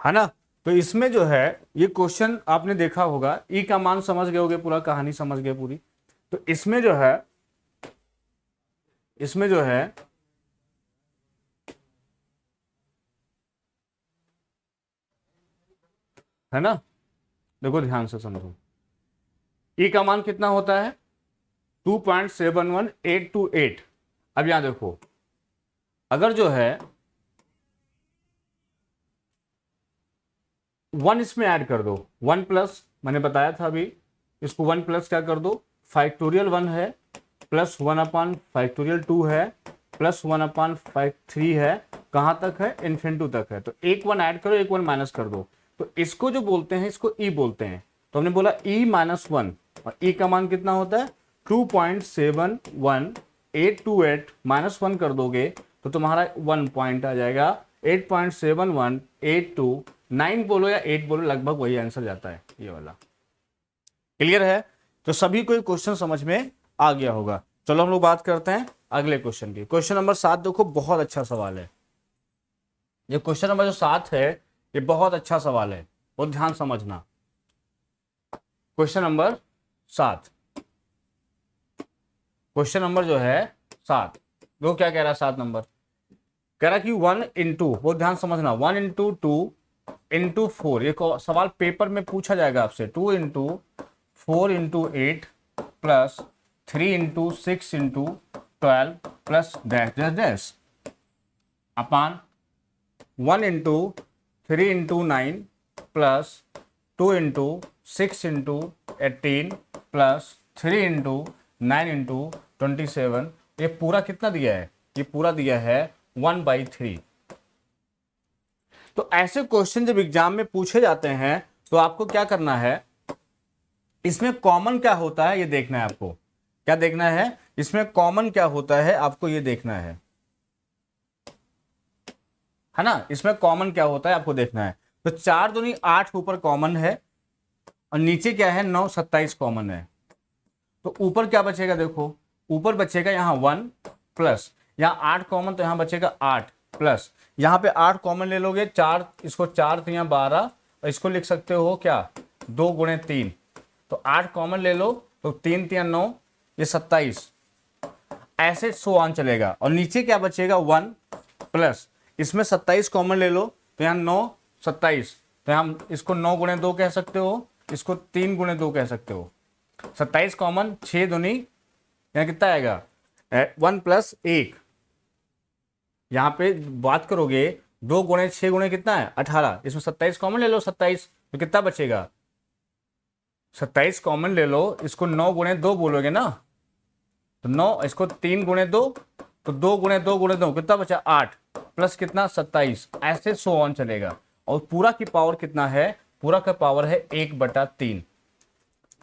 है ना। तो इसमें जो है ये क्वेश्चन आपने देखा होगा, ई का मान समझ गए होगे, पूरा कहानी समझ गए पूरी। तो इसमें जो है, इसमें जो है ना, देखो ध्यान से समझो। ई का मान कितना होता है 2.71828। अब यहां देखो, अगर जो है 1 इसमें ऐड कर दो, 1 प्लस, मैंने बताया था अभी, इसको 1 प्लस क्या कर दो, फैक्टोरियल 1 है, प्लस 1 अपान फैक्टोरियल 2 है, प्लस 1 अपान 3 है, कहां तक है, इन्फिनिटी तक है। तो एक 1 ऐड करो, एक 1 माइनस कर दो। तो इसको जो बोलते हैं, इसको ई बोलते हैं। तो हमने बोला ई माइनस 1, और ई का मान कितना होता है 2.71828, माइनस 1 कर दोगे तो तुम्हारा 1 पॉइंट आ जाएगा 8.7182। 9 बोलो या 8 बोलो, लगभग वही आंसर जाता है ये वाला। क्लियर है। तो सभी को क्वेश्चन समझ में आ गया होगा। चलो हम लोग बात करते हैं अगले क्वेश्चन की। क्वेश्चन नंबर 7 देखो, बहुत अच्छा सवाल है ये। क्वेश्चन नंबर जो 7 है ये बहुत अच्छा सवाल है, बहुत ध्यान समझना। क्वेश्चन नंबर 7, क्वेश्चन नंबर जो है 7, देखो क्या कह रहा है। 7 नंबर कह रहा कि 1 इंटू, बहुत ध्यान समझना, 1 इंटू 2 इंटू 4, ये सवाल पेपर में पूछा जाएगा आपसे। 2 into 4 into 8 plus 3 into 6 into 12 plus dash dash dash अपान 1 into 3 into 9 plus 2 into 6 into 18 plus 3 into 9 into 27। ये पूरा कितना दिया है, ये पूरा दिया है 1/3। तो ऐसे क्वेश्चन जब एग्जाम में पूछे जाते हैं तो आपको क्या करना है, इसमें कॉमन क्या होता है ये देखना है आपको। क्या देखना है, इसमें कॉमन क्या होता है आपको ये देखना है ना। इसमें कॉमन क्या होता है आपको देखना है। तो 4 दूनी 8 ऊपर कॉमन है, और नीचे क्या है 9 27 कॉमन है। तो ऊपर क्या बचेगा, देखो ऊपर बचेगा यहाँ 1 प्लस, यहाँ 8 कॉमन तो यहाँ बचेगा 8 प्लस, यहाँ पे 8 कॉमन ले लोगे, 4 इसको 4 तो यहाँ 12, और इसको लिख सकते हो क्या 2 गुणे 3। तो 8 कॉमन ले लो तो 3 3 9, ये 27, ऐसे सो ऑन चलेगा। और नीचे क्या बचेगा 1 प्लस, इसमें 27 कॉमन ले लो तो यहाँ 9 27, तो यहाँ इसको 9 गुणे 2 कह सकते हो, इसको 3 गुणे 2 कह सकते हो। 27 कॉमन, 6 दूनी यहाँ कितना आएगा 1 प्लस 1, यहाँ पे बात करोगे 2 गुणे 6 गुणे कितना है 18, इसमें 27 कॉमन ले लो 27, तो कितना बचेगा 27 कॉमन ले लो, इसको 9 गुणे 2 बोलोगे ना, तो 9, इसको 3 गुणे 2, तो 2 गुणे 2 गुणे 2 कितना बचा 8 प्लस कितना 27, ऐसे सो ऑन चलेगा। और पूरा की पावर कितना है, पूरा का पावर है 1/3।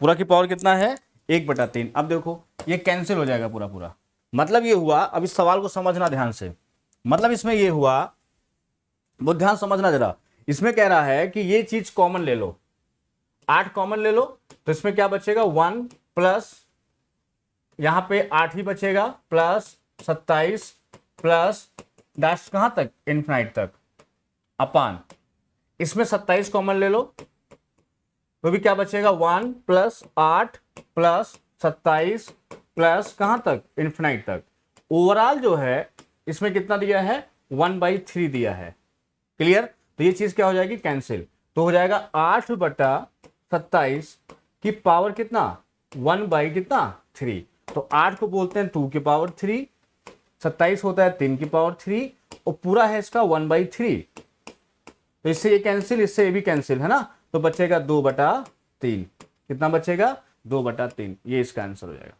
पूरा की पावर कितना है 1/3। अब देखो ये कैंसिल हो जाएगा पूरा पूरा। मतलब ये हुआ, अब इस सवाल को समझना ध्यान से, मतलब इसमें ये हुआ, बहुत ध्यान समझना जरा। इसमें कह रहा है कि ये चीज कॉमन ले लो, 8 कॉमन ले लो, तो इसमें क्या बचेगा 1 प्लस, यहां पे 8 ही बचेगा, प्लस 27 प्लस डैश कहां तक इनफिनाइट तक, अपान इसमें 27 कॉमन ले लो तो भी क्या बचेगा 1 प्लस 8 प्लस 27 प्लस कहां तक इनफिनाइट तक। ओवरऑल जो है इसमें कितना दिया है 1/3 दिया है। क्लियर। तो ये चीज क्या हो जाएगी कैंसिल, तो हो जाएगा 8/27 की पावर कितना 1/3। तो 8 को बोलते हैं 2 की पावर 3, 27 होता है 3 की पावर 3, और पूरा है इसका 1/3। तो इससे ये कैंसिल, इससे ये भी कैंसिल, है ना। तो बचेगा 2/3। कितना बचेगा 2/3, ये इसका आंसर हो जाएगा।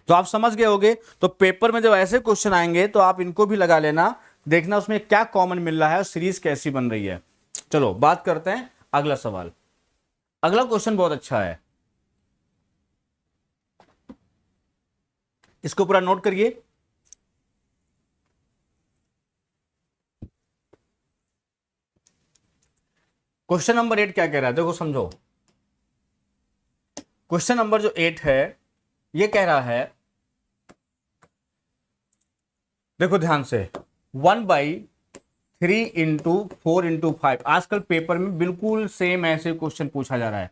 तो आप समझ गए होगे। तो पेपर में जब ऐसे क्वेश्चन आएंगे तो आप इनको भी लगा लेना, देखना उसमें क्या कॉमन मिल रहा है और सीरीज कैसी बन रही है। चलो बात करते हैं अगला सवाल। अगला क्वेश्चन बहुत अच्छा है, इसको पूरा नोट करिए। क्वेश्चन नंबर 8 क्या कह रहा है, देखो समझो। क्वेश्चन नंबर जो 8 है ये कह रहा है, देखो ध्यान से, 1/3 3 × 4 × 5। आजकल पेपर में बिल्कुल सेम ऐसे क्वेश्चन पूछा जा रहा है,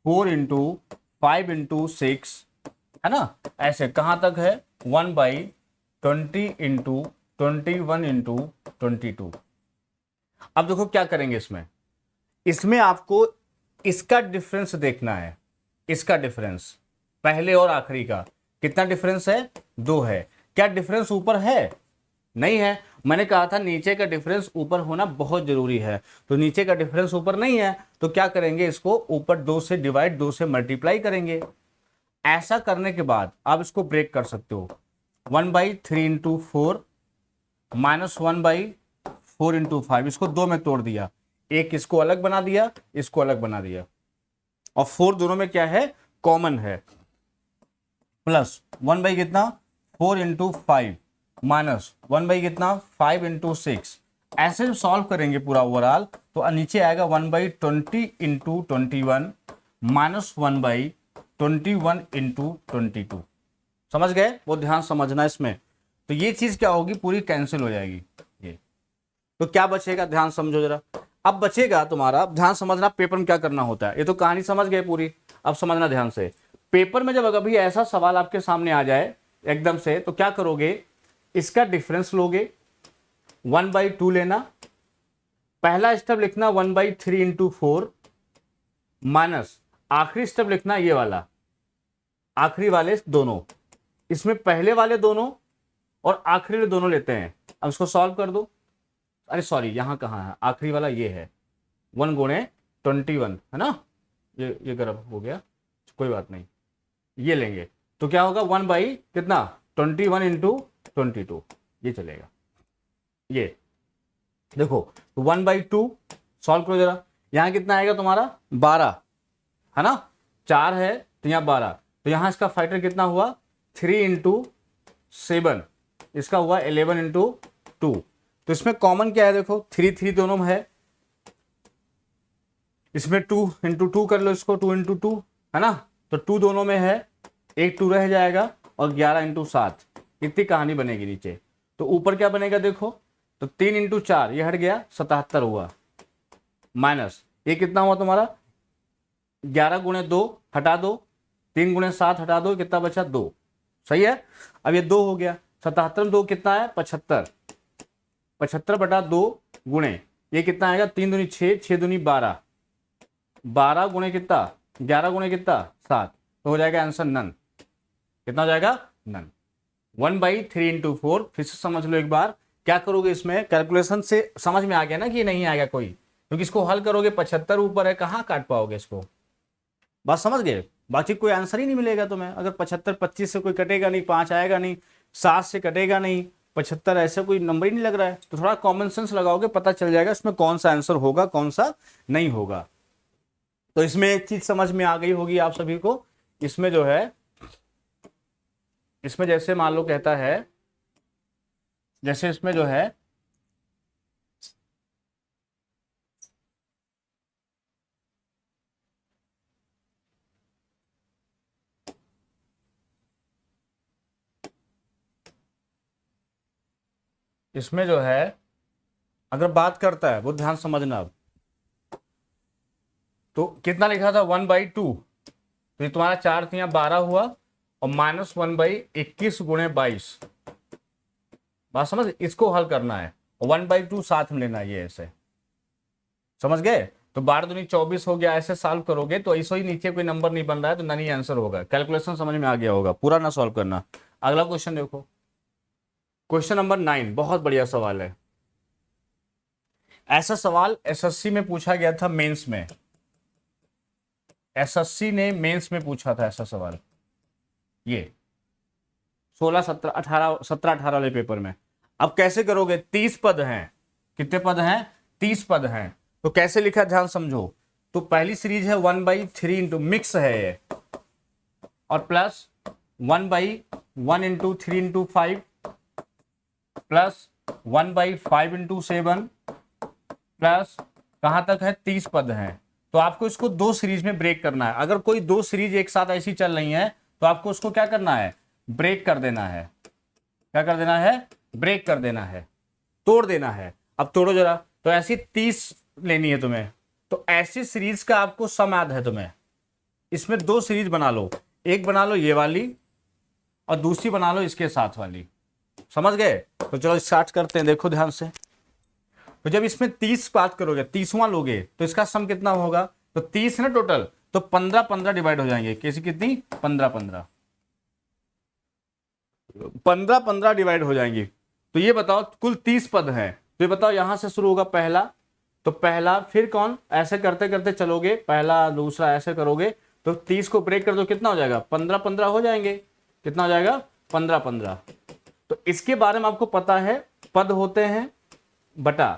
4 × 5 × 6, है ना, ऐसे कहां तक है 1/20 × 21 × 22। अब देखो क्या करेंगे इसमें आपको इसका डिफरेंस देखना है, इसका डिफरेंस पहले और आखिरी का कितना डिफरेंस है, 2 है। क्या डिफरेंस ऊपर है, नहीं है। मैंने कहा था नीचे का डिफरेंस ऊपर होना बहुत जरूरी है, तो नीचे का डिफरेंस ऊपर नहीं है, तो क्या करेंगे, इसको ऊपर 2 से डिवाइड, 2 से मल्टीप्लाई करेंगे। ऐसा करने के बाद आप इसको ब्रेक कर सकते हो, 1/3 × 4 माइनस 1/4 × 5, इसको 2 में तोड़ दिया, एक इसको अलग बना दिया, इसको अलग बना दिया, और 4 दोनों में क्या है, कॉमन है, प्लस 1 कितना 4 × 5 माइनस 1 कितना 5 × 6। ऐसे सॉल्व करेंगे पूरा ओवरऑल, तो नीचे आएगा 1/20 × 21 माइनस 1/21 × 22। समझ गए, वो ध्यान समझना इसमें। तो ये चीज क्या होगी, पूरी कैंसिल हो जाएगी ये। तो क्या बचेगा, ध्यान समझो जरा। अब बचेगा तुम्हारा, ध्यान समझना पेपर में क्या करना होता है। ये तो कहानी समझ गए पूरी, अब समझना ध्यान से। पेपर में जब कभी ऐसा सवाल आपके सामने आ जाए एकदम से, तो क्या करोगे, इसका डिफरेंस लोगे, 1/2 लेना, पहला स्टेप लिखना 1/3 × 4 माइनस आखिरी स्टेप लिखना ये वाला, आखिरी वाले दोनों, इसमें पहले वाले दोनों और आखिरी वाले दोनों लेते हैं। अब इसको सॉल्व कर दो, अरे सॉरी यहां कहां है, आखिरी वाला ये है 1 × 21, है ना, ये गलत हो गया, कोई बात नहीं, ये लेंगे तो क्या होगा 1 कितना 21 × 22, ये चलेगा। ये देखो तो 1/2 सॉल्व करो जरा, यहां कितना आएगा तुम्हारा 12, है ना, 4 है तो यहाँ 12, तो यहां इसका फैक्टर कितना हुआ 3 × 7, इसका हुआ 11 × 2। तो इसमें कॉमन क्या है, देखो 3 दोनों में है, इसमें 2 × 2 कर लो, इसको 2 × 2, है ना, तो 2 दोनों में है, एक 2 रह जाएगा, और 11 × 7, इतनी कहानी बनेगी नीचे। तो ऊपर क्या बनेगा देखो, तो 3 × 4 ये हट गया, 77 हुआ, माइनस ये कितना हुआ तुम्हारा 11 × 2 हटा दो, 3 × 7 हटा दो, कितना बचा 2, सही है। अब ये 2 हो गया, 77 में 2 कितना है 75, 75/2 गुणे ये कितना आएगा 3 दूनी 6, 6 दूनी 12, 12 गुणे कितना 11 गुणे कितना 7, तो हो जाएगा आंसर नन। कितना हो जाएगा नन। 1/3 × 4, फिर से समझ लो एक बार, क्या करोगे इसमें कैलकुलेशन से समझ में आ गया ना कि नहीं आएगा कोई, क्योंकि इसको हल करोगे 75 ऊपर है, कहाँ काट पाओगे इसको, बात समझ गए। बाकी कोई आंसर ही नहीं मिलेगा तुम्हें, अगर 75 25 से कोई कटेगा नहीं, 5 आएगा नहीं, 7 से कटेगा नहीं, 75 ऐसा कोई नंबर ही नहीं लग रहा है, तो थोड़ा कॉमन सेंस लगाओगे, पता चल जाएगा इसमें कौन सा आंसर होगा कौन सा नहीं होगा। तो इसमें एक चीज समझ में आ गई होगी आप सभी को, इसमें जो है, इसमें जैसे मान लो कहता है, जैसे इसमें जो है इसमें जो है अगर बात करता है वो ध्यान समझना। अब तो कितना लिखा था 1/2, तो ये तुम्हारा 4 तो यहाँ 12 हुआ, और माइनस 1/21 × 22, बात समझ, इसको हल करना है, 1/2 साथ में लेना है, ये ऐसे समझ गए। तो 12 दूनी 24 हो गया, ऐसे सॉल्व करोगे तो ऐसे ही नीचे कोई नंबर नहीं बन रहा है तो नहीं आंसर होगा। कैलकुलेशन समझ में आ गया होगा, पूरा ना सॉल्व करना। अगला क्वेश्चन देखो, क्वेश्चन नंबर 9, बहुत बढ़िया सवाल है। ऐसा सवाल एसएससी में पूछा गया था, मेंस में, एसएससी ने मेंस में पूछा था ऐसा सवाल, ये 16 17 18 17 18 वाले पेपर में। अब कैसे करोगे, 30 पद हैं, कितने पद हैं 30 पद हैं, तो कैसे लिखा ध्यान समझो। तो पहली सीरीज है 1/3 × मिक्स है ये, और प्लस 1/1 × 3 × 5 प्लस 1/5 × 7 प्लस कहां तक है 30 पद हैं। तो आपको इसको 2 सीरीज में ब्रेक करना है। अगर कोई 2 सीरीज एक साथ ऐसी चल रही है तो आपको उसको क्या करना है, ब्रेक कर देना है। क्या कर देना है, ब्रेक कर देना है, तोड़ देना है। अब तोड़ो जरा, तो ऐसी 30 लेनी है तुम्हें। तो ऐसी सीरीज का आपको सम याद है तुम्हें, इसमें 2 सीरीज बना लो, एक बना लो ये वाली और दूसरी बना लो इसके साथ वाली, समझ गए? तो चलो स्टार्ट करते हैं, देखो ध्यान से। तो जब इसमें 30 बात करोगे, 30वां लोगे तो इसका सम कितना होगा? तो 30 है ना टोटल, तो 15 15 डिवाइड हो जाएंगे, कैसी कितनी? 15 15 15 15 डिवाइड हो जाएंगी। तो ये बताओ कुल 30 पद हैं, तो ये बताओ यहां से शुरू होगा पहला, तो पहला, फिर कौन, ऐसे करते करते चलोगे, पहला दूसरा ऐसे करोगे, तो 30 को ब्रेक कर दो, कितना हो जाएगा? 15 15 हो जाएंगे। कितना हो जाएगा? 15 15। तो इसके बारे में आपको पता है, पद होते हैं बटा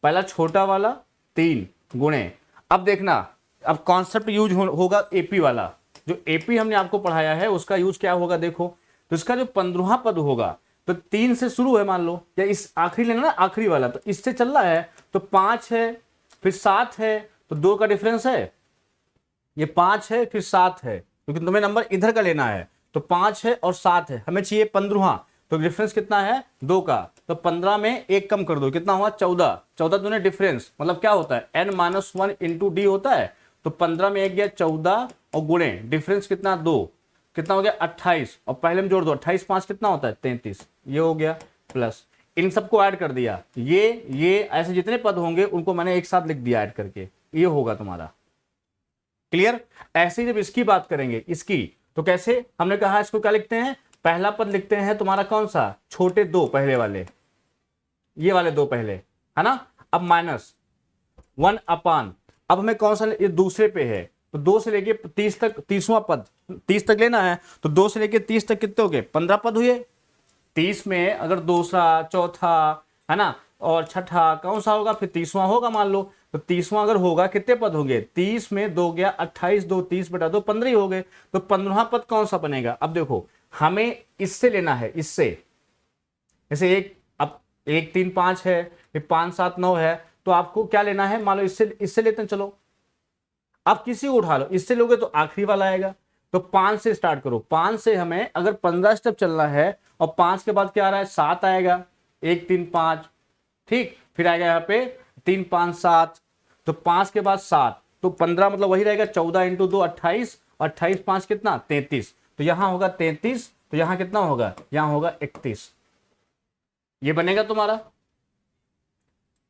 पहला छोटा वाला 3 गुणे, अब देखना, अब कॉन्सेप्ट यूज होगा एपी वाला, जो एपी हमने आपको पढ़ाया है उसका यूज क्या होगा देखो। तो इसका जो 15वां पद होगा, तो 3 से शुरू है मान लो, या इस आखिरी लेना ना, आखिरी वाला, तो इससे चल रहा है, तो 5 है फिर 7 है, तो 2 का डिफरेंस है, ये 5 है फिर 7 है, क्योंकि तुम्हें नंबर इधर का लेना है, तो 5 है और 7 है, हमें चाहिए 15वां, तो डिफरेंस कितना है? 2 का, तो 15 में 1 कम कर दो, कितना हुआ? 14। 14 दूने डिफरेंस, मतलब क्या होता है? n-1 इंटू डी होता है, तो 15 में 1 गया 14 और गुणे डिफरेंस कितना? 2, कितना हो गया? 28, और पहले में जोड़ दो, 28 5 कितना होता है? 33, ये हो गया प्लस, इन सबको ऐड कर दिया, ये ऐसे जितने पद होंगे उनको मैंने एक साथ लिख दिया ऐड करके, ये होगा तुम्हारा। क्लियर? ऐसे जब इसकी बात करेंगे, इसकी, तो कैसे? हमने कहा इसको क्या लिखते हैं? पहला पद लिखते हैं तुम्हारा कौन सा? छोटे 2 पहले वाले, ये वाले 2 पहले, है ना? अब -1 अपान, अब हमें कौन सा, ये दूसरे पे है, तो 2 से लेके 30 तक, 30वां पद 30 तक लेना है, तो 2 से लेके 30 तक कितने हो गए? 15 पद हुए। 30 में अगर दूसरा, चौथा, है ना, और छठा कौन सा होगा? फिर 30वां होगा मान लो, तो 30वां अगर होगा कितने पद होंगे? 30 में 2 गया 28, 2 30 बटा 2 15 ही हो गए, तो 15वां पद कौन सा बनेगा? अब देखो हमें इससे लेना है, इससे, जैसे एक, अब 1 3 5 है, फिर 5 7 9 है, तो आपको क्या लेना है? मान लो इससे लेते हैं, चलो आप किसी को उठा लो, इससे लोगे तो आखिरी वाला आएगा, तो 5 से स्टार्ट करो, 5 से हमें अगर 15 स्टेप चलना है, और 5 के बाद क्या आ रहा है? 7 आएगा, 1 3 5, ठीक, फिर आएगा यहाँ पे 3 5 7, तो 5 के बाद 7, तो 15 मतलब वही रहेगा 14 इंटू 2 28, और 28 5 कितना? 33, तो यहां होगा 33, तो यहां कितना होगा? यहां होगा 31, ये बनेगा तुम्हारा।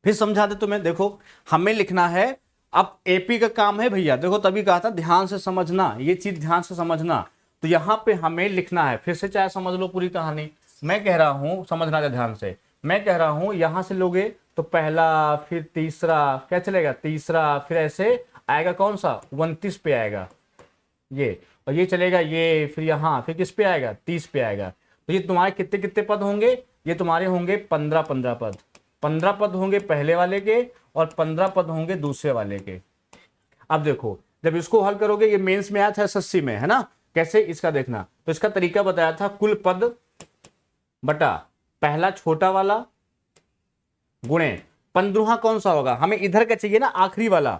फिर समझा दे तुम्हें, देखो हमें लिखना है, अब एपी का काम है भैया, देखो तभी कहा था ध्यान से समझना, ये चीज ध्यान से समझना, तो यहां पे हमें लिखना है, फिर से चाहे समझ लो पूरी कहानी, मैं कह रहा हूं समझना ध्यान से, मैं कह रहा हूं यहां से लोगे तो पहला, फिर तीसरा, क्या चलेगा? तीसरा, फिर ऐसे आएगा कौन सा? 29 पे आएगा ये, और ये चलेगा ये, फिर यहाँ, फिर किस पे आएगा? 30 पे आएगा। तो ये तुम्हारे कितने कितने पद होंगे? ये तुम्हारे होंगे 15 15 पद, 15 पद होंगे पहले वाले के और 15 पद होंगे दूसरे वाले के। अब देखो जब इसको हल करोगे, ये मेंस में आया था एसएससी में, है ना? कैसे इसका देखना, तो इसका तरीका बताया था, कुल पद बटा पहला छोटा वाला गुणे 15वां कौन सा होगा? हमें इधर का चाहिए ना, आखिरी वाला,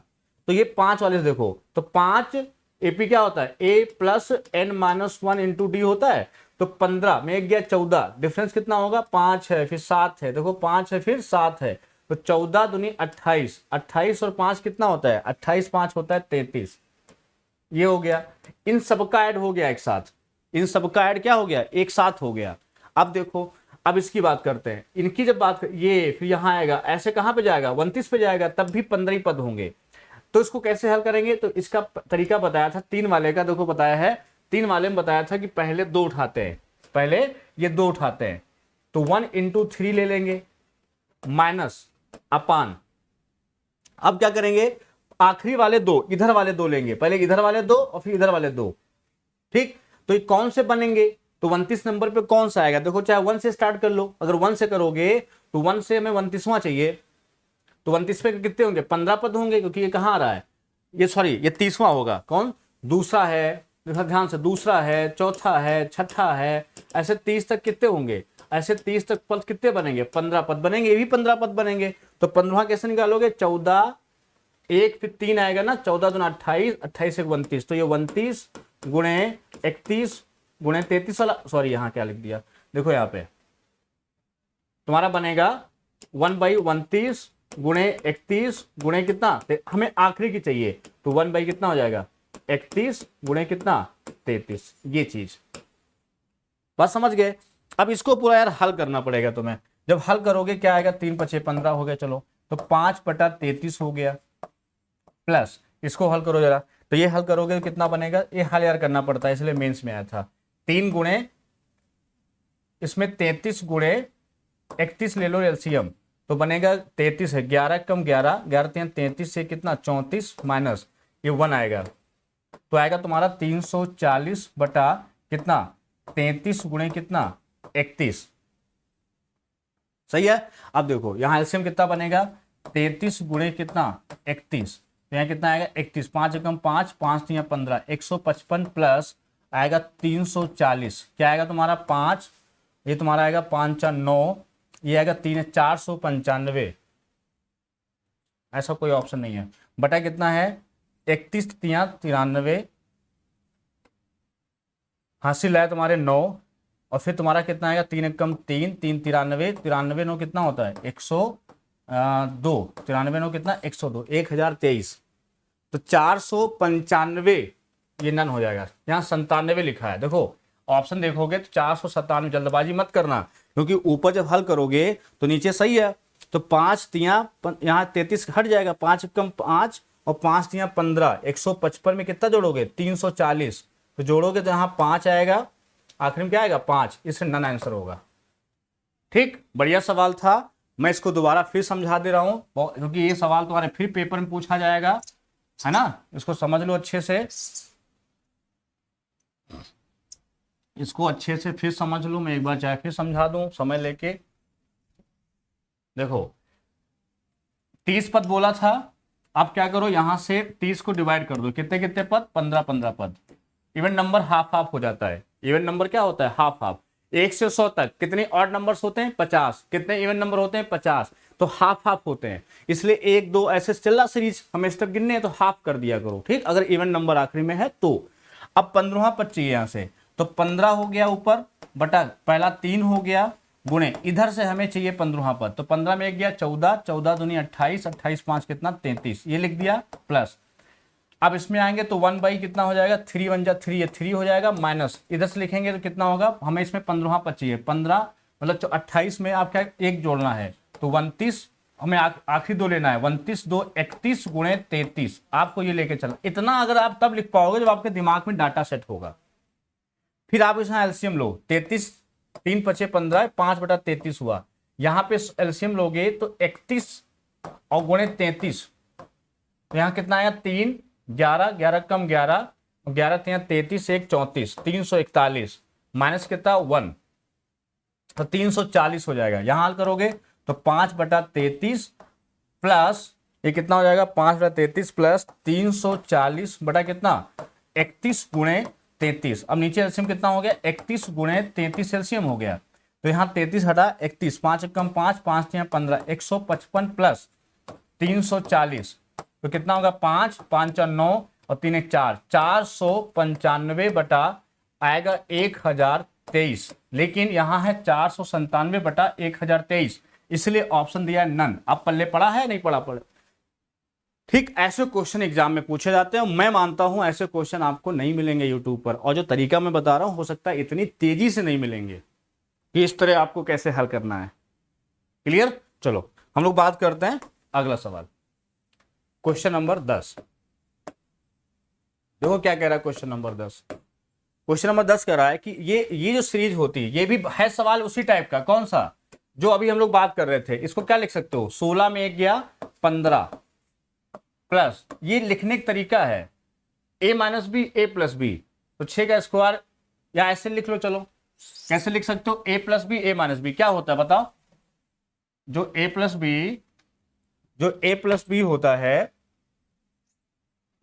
तो ये 5 वाले से देखो, तो 5 एपी क्या होता है? a plus n-1 into D होता है, तो 15 में 1 गया 14, डिफरेंस कितना होगा? 5 है फिर 7 है, देखो 5 है फिर 7 है, तो 14 दूनी 28, 28 और 5 कितना होता है? 28 5 होता है 33, ये हो गया। इन सबका ऐड हो गया एक साथ, इन सबका ऐड क्या हो गया? एक साथ हो गया। अब देखो, अब इसकी बात करते हैं, इनकी जब बात ये फिर यहां आएगा, ऐसे कहां पे जाएगा? 29 पे जाएगा, तब भी 15 ही पद होंगे। तो इसको कैसे हल करेंगे? तो इसका तरीका बताया था 3 वाले का, देखो बताया है 3 वाले में बताया था कि पहले 2 उठाते हैं, पहले ये 2 उठाते हैं, तो 1 इंटू 3 ले लेंगे माइनस अपान, अब क्या करेंगे? आखिरी वाले 2, इधर वाले 2 लेंगे, पहले इधर वाले 2 और फिर इधर वाले 2, ठीक। तो ये कौन से बनेंगे? तो 29 नंबर पे कौन सा आएगा? देखो चाहे 1 से स्टार्ट कर लो, अगर 1 से करोगे तो 1 से हमें 29वां चाहिए, तो 29 पे कितने होंगे? 15 पद होंगे, क्योंकि ये कहां आ रहा है? ये सॉरी, ये 30वां होगा। कौन? दूसरा है, ध्यान से, दूसरा है, चौथा है, छठा है, ऐसे 30 तक कितने होंगे? ऐसे 30 तक पद कितने बनेंगे? 15 पद बनेंगे, ये भी 15 पद बनेंगे। तो 15वां कैसे निकालोगे? 14 1 फिर 3 आएगा ना, 14 दूना 28, 28 1 29, तो ये 29 गुणे 31 गुणे 33 वाला, सॉरी यहाँ क्या लिख दिया, देखो यहाँ पे तुम्हारा बनेगा 1/29 गुणे 31 गुणे कितना, हमें आखिरी की चाहिए, तो 1 कितना हो जाएगा 31 गुणे कितना 33, ये चीज बात समझ गए। अब इसको पूरा यार हल करना पड़ेगा तुम्हें। जब हल करोगे क्या आएगा, 3 × 5 = 15 हो गया, चलो तो 5/33 हो गया, प्लस इसको हल करो जरा, तो ये हल करोगे तो कितना बनेगा, ये हल यार करना पड़ता है इसलिए मेंस में आया था। 3 गुणे इसमें 33 गुणे 31 ले लो एलसीएम, तो बनेगा 33 है, 11 कम 11, 11 33 से कितना 34 माइनस ये 1 आएगा, तो आएगा तुम्हारा 340 बटा कितना 33 गुणे कितना 31। सही है। अब देखो यहाँ एलसीएम कितना बनेगा, 33 गुणे कितना 31, तो यहाँ कितना आएगा 31, 5 एकम 5, 5 3 15, 155 प्लस आएगा 340, क्या आएगा तुम्हारा 5, ये तुम्हारा आएगा 5 × 9, ये आएगा 3 495, ऐसा कोई ऑप्शन नहीं है, बटा कितना है 31 3 93, हासिल है तुम्हारे 9, और फिर तुम्हारा कितना आएगा 3 एकम 3, 3 93, 93 9 कितना होता है 102, 93 9 कितना 102, 1023, तो 495 ये नन हो जाएगा। यहाँ 97 लिखा है, देखो ऑप्शन देखोगे तो 497, जल्दबाजी मत करना, क्योंकि ऊपर जब हल करोगे तो नीचे सही है, तो 5 3 यहाँ 33 हट जाएगा, 5 एकम 5 और 5 3 15, 155 में कितना जोड़ोगे 340, तो जोड़ोगे तो यहाँ 5 आएगा, आखिर में क्या आएगा 5, इससे नन आंसर होगा। ठीक, बढ़िया सवाल था, मैं इसको दोबारा फिर समझा दे रहा हूं, क्योंकि ये सवाल तुम्हारे फिर पेपर में पूछा जाएगा, है ना, इसको समझ लो अच्छे से, इसको अच्छे से फिर समझ लो, मैं एक बार चाहे फिर समझा दूं समय लेके। देखो 30 पद बोला था, अब क्या करो यहां से 30 को डिवाइड कर दो, कितने कितने पद 15 15 पद, इवन नंबर हाफ हाफ हो जाता है, इवन नंबर क्या होता है हाफ हाफ, 1 से 100 तक कितने ऑड नंबर्स होते हैं 50, कितने इवन नंबर होते हैं 50, तो हाफ हाफ होते हैं, इसलिए 1 2 ऐसे चल रहा सीरीज, हमें इस तक गिनने हैं तो हाफ कर दिया करो, ठीक, अगर इवन नंबर आखिरी में है तो। अब 15वां पद चाहिए यहाँ से, तो 15 हो गया ऊपर, बटा पहला 3 हो गया, गुणे इधर से हमें चाहिए 15वां पद, तो 15 में एक गया 14, 14 दूनी 28, 28 5 कितना 33, ये लिख दिया, प्लस अब इसमें आएंगे तो 1 कितना हो जाएगा 3 1 जा 3, ये 3 हो जाएगा, माइनस इधर से लिखेंगे तो कितना होगा, हमें इसमें 15वां पद चाहिए, 15 मतलब 28 में आप क्या एक जोड़ना है, तो 29 हमें आखिरी दो लेना है, 29 2 31 गुणे 33, आपको ये लेके चलना, इतना अगर आप तब लिख पाओगे जब आपके दिमाग में डाटा सेट होगा। फिर आप इसमें एलसीएम लो, 33 3 5 15, 5/33 हुआ, यहाँ पे एलसीएम लोगे तो 31 और गुणे 33, तो यहाँ कितना आया 3 11 11 कम 11, 11 3 33 1 34, 341 माइनस कितना 1, तो 340 हो जाएगा। यहाँ हल करोगे तो 5/33 प्लस ये कितना हो जाएगा 5/33 प्लस 340 बटा कितना 31 गुणे 33, अब नीचे एलसीएम कितना हो गया 31 गुणे 33 एलसीएम हो गया, तो यहाँ 33 हटा 31, 5 कम 5 5 3 15, 155 प्लस 340, तो कितना होगा 5 5 9 और 3 1 4, 495 बटा आएगा 1023, लेकिन यहाँ है 497 बटा 1023, इसलिए ऑप्शन दिया नन। अब पल्ले पड़ा है नहीं पड़ा पड़े, ठीक, ऐसे क्वेश्चन एग्जाम में पूछे जाते हैं, मैं मानता हूं ऐसे क्वेश्चन आपको नहीं मिलेंगे यूट्यूब पर, और जो तरीका मैं बता रहा हूं हो सकता है इतनी तेजी से नहीं मिलेंगे कि इस तरह आपको कैसे हल करना है। क्लियर, चलो हम लोग बात करते हैं अगला सवाल, क्वेश्चन नंबर 10। देखो क्या कह रहा है क्वेश्चन नंबर 10, क्वेश्चन नंबर 10 कह रहा है कि ये जो सीरीज होती है, ये भी है सवाल उसी टाइप का, कौन सा जो अभी हम लोग बात कर रहे थे, इसको क्या लिख सकते हो 16 में एक गया 15 प्लस, ये लिखने का तरीका है a minus B A plus B, तो 6 का स्क्वायर, या ऐसे लिख लो, चलो कैसे लिख सकते हो a plus B A minus B क्या होता है बताओ, जो a प्लस बी होता है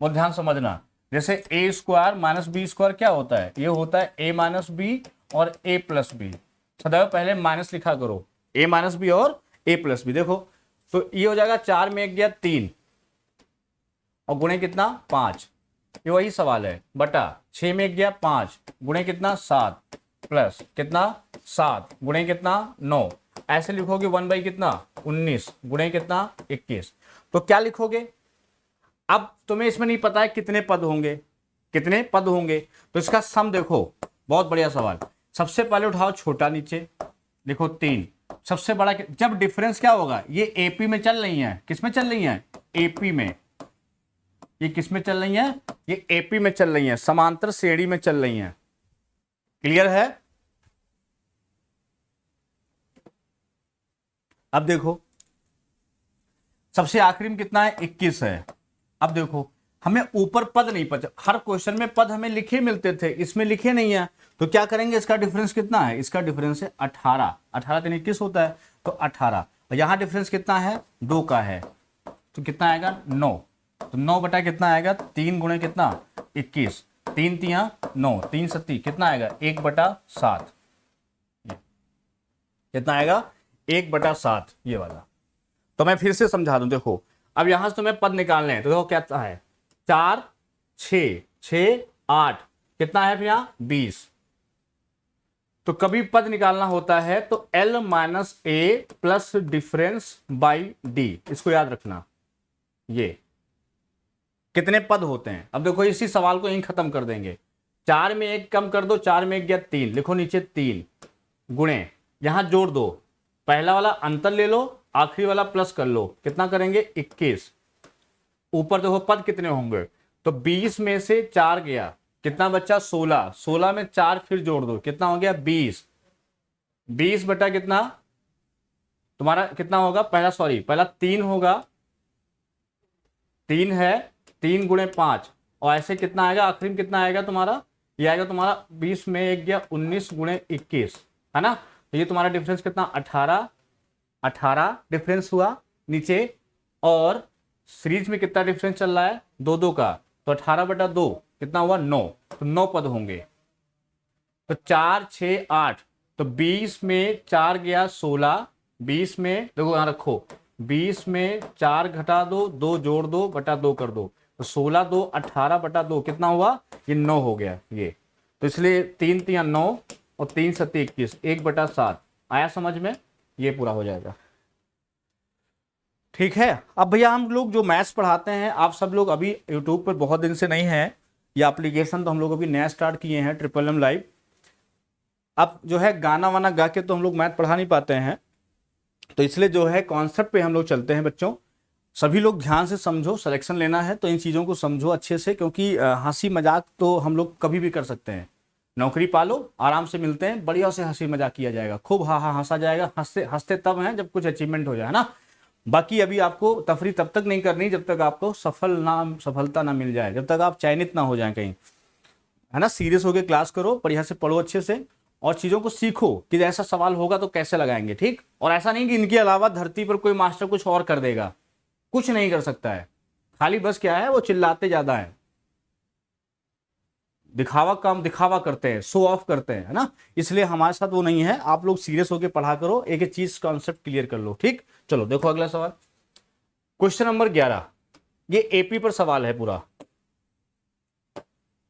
वो ध्यान समझना, जैसे a square minus B square क्या होता है, ये होता है a माइनस बी और a प्लस बी, सदैव पहले माइनस लिखा करो, a माइनस बी और a प्लस बी। देखो तो ये हो जाएगा 4 में एक गया 3 और गुणे कितना 5, ये वही सवाल है, बटा 6 में एक गया 5 गुणे कितना 7, प्लस कितना 7 गुणे कितना 9, ऐसे लिखोगे 1 बाई कितना 19 गुणे कितना 21। तो क्या लिखोगे, अब तुम्हें इसमें नहीं पता है कितने पद होंगे, कितने पद होंगे, तो इसका सम देखो, बहुत बढ़िया सवाल। सबसे पहले उठाओ छोटा नीचे, देखो 3, सबसे बड़ा जब डिफरेंस क्या होगा, ये एपी में चल रही है, किस में चल रही है, एपी में, ये किस में चल रही है, ये एपी में चल रही है, समांतर श्रेणी में चल रही है। क्लियर है। अब देखो सबसे आखिरी में कितना है 21 है। अब देखो हमें ऊपर पद नहीं पता, हर क्वेश्चन में पद हमें लिखे मिलते थे, इसमें लिखे नहीं है, तो क्या करेंगे, इसका डिफरेंस कितना है, इसका डिफरेंस है 18, 18 3 21 होता है, तो 18, और यहां डिफरेंस कितना है 2 का है, तो कितना आएगा 9, तो 9 बटा कितना आएगा 3 गुणे कितना 21, 3 तिया 9, 3 सत्ती कितना आएगा 1/7, कितना आएगा 1/7 ये वाला। तो मैं फिर से समझा दूं, देखो अब यहां से तुम्हें पद निकालने हैं, तो देखो क्या है 4 6 6 8 कितना है फिर यहां 20। तो कभी पद निकालना होता है तो L - A plus difference by D, इसको याद रखना। ये कितने पद होते हैं, अब देखो इसी सवाल को यहीं खत्म कर देंगे। 4 में 1 कम कर दो, 4 में 1 गया 3, लिखो नीचे 3 गुणे, यहां जोड़ दो, पहला वाला अंतर ले लो, आखिरी वाला प्लस कर लो, कितना करेंगे 21। ऊपर देखो पद कितने होंगे, तो 20 में से 4 गया, कितना बच्चा 16, 16 में 4 फिर जोड़ दो, कितना हो गया 20, 20 बटा कितना तुम्हारा कितना होगा, पहला 3 होगा, 3 है, 3 गुणे 5, और ऐसे कितना आएगा आखिरी में कितना आएगा तुम्हारा, ये आएगा तुम्हारा 20 में 1 गया 19 गुणे 21, है ना। तो ये तुम्हारा डिफरेंस कितना 18 डिफरेंस हुआ नीचे, और सीरीज में कितना डिफरेंस चल रहा है 2 का, तो 18/2 कितना हुआ 9, तो 9 पद होंगे। तो 4 6 8, तो 20 में 4 गया 16, 20 में देखो यहां रखो, 20 में 4 घटा दो, 2 जोड़ दो, बटा 2 कर दो, तो 16 2 18/2 कितना हुआ, ये 9 हो गया ये। तो इसलिए 3 3 9 और 3 7 21, 1/7 आया समझ में, ये पूरा हो जाएगा। ठीक है। अब भैया हम लोग जो मैथ्स पढ़ाते हैं, आप सब लोग अभी यूट्यूब पर बहुत दिन से नहीं हैं, ये एप्लीकेशन तो हम लोग अभी नया स्टार्ट किए हैं ट्रिपल लाइव। अब जो है गाना वाना गा के तो हम लोग मैथ पढ़ा नहीं पाते हैं, तो इसलिए जो है कॉन्सेप्ट पे हम लोग चलते हैं। बच्चों सभी लोग ध्यान से समझो, सिलेक्शन लेना है तो इन चीज़ों को समझो अच्छे से, क्योंकि हंसी मजाक तो हम लोग कभी भी कर सकते हैं। नौकरी पालो, आराम से मिलते हैं, बढ़िया से हंसी मजाक किया जाएगा, खूब हंसा जाएगा, हंसते हंसते तब हैं जब कुछ अचीवमेंट हो जाए, है ना। बाकी अभी आपको तफरी तब तक नहीं करनी जब तक आपको सफलता ना मिल जाए, जब तक आप चयनित ना हो जाए कहीं, है ना। सीरियस होकर क्लास करो, बढ़िया से पढ़ो अच्छे से, और चीज़ों को सीखो कि ऐसा सवाल होगा तो कैसे लगाएंगे, ठीक। और ऐसा नहीं कि इनके अलावा धरती पर कोई मास्टर कुछ और कर देगा, कुछ नहीं कर सकता है, खाली बस क्या है वो चिल्लाते ज़्यादा है, दिखावा करते हैं, शो ऑफ करते हैं, है ना। इसलिए हमारे साथ वो नहीं है, आप लोग सीरियस होकर पढ़ा करो, एक एक चीज कॉन्सेप्ट क्लियर कर लो, ठीक। चलो देखो अगला सवाल, क्वेश्चन नंबर 11, ये एपी पर सवाल है पूरा।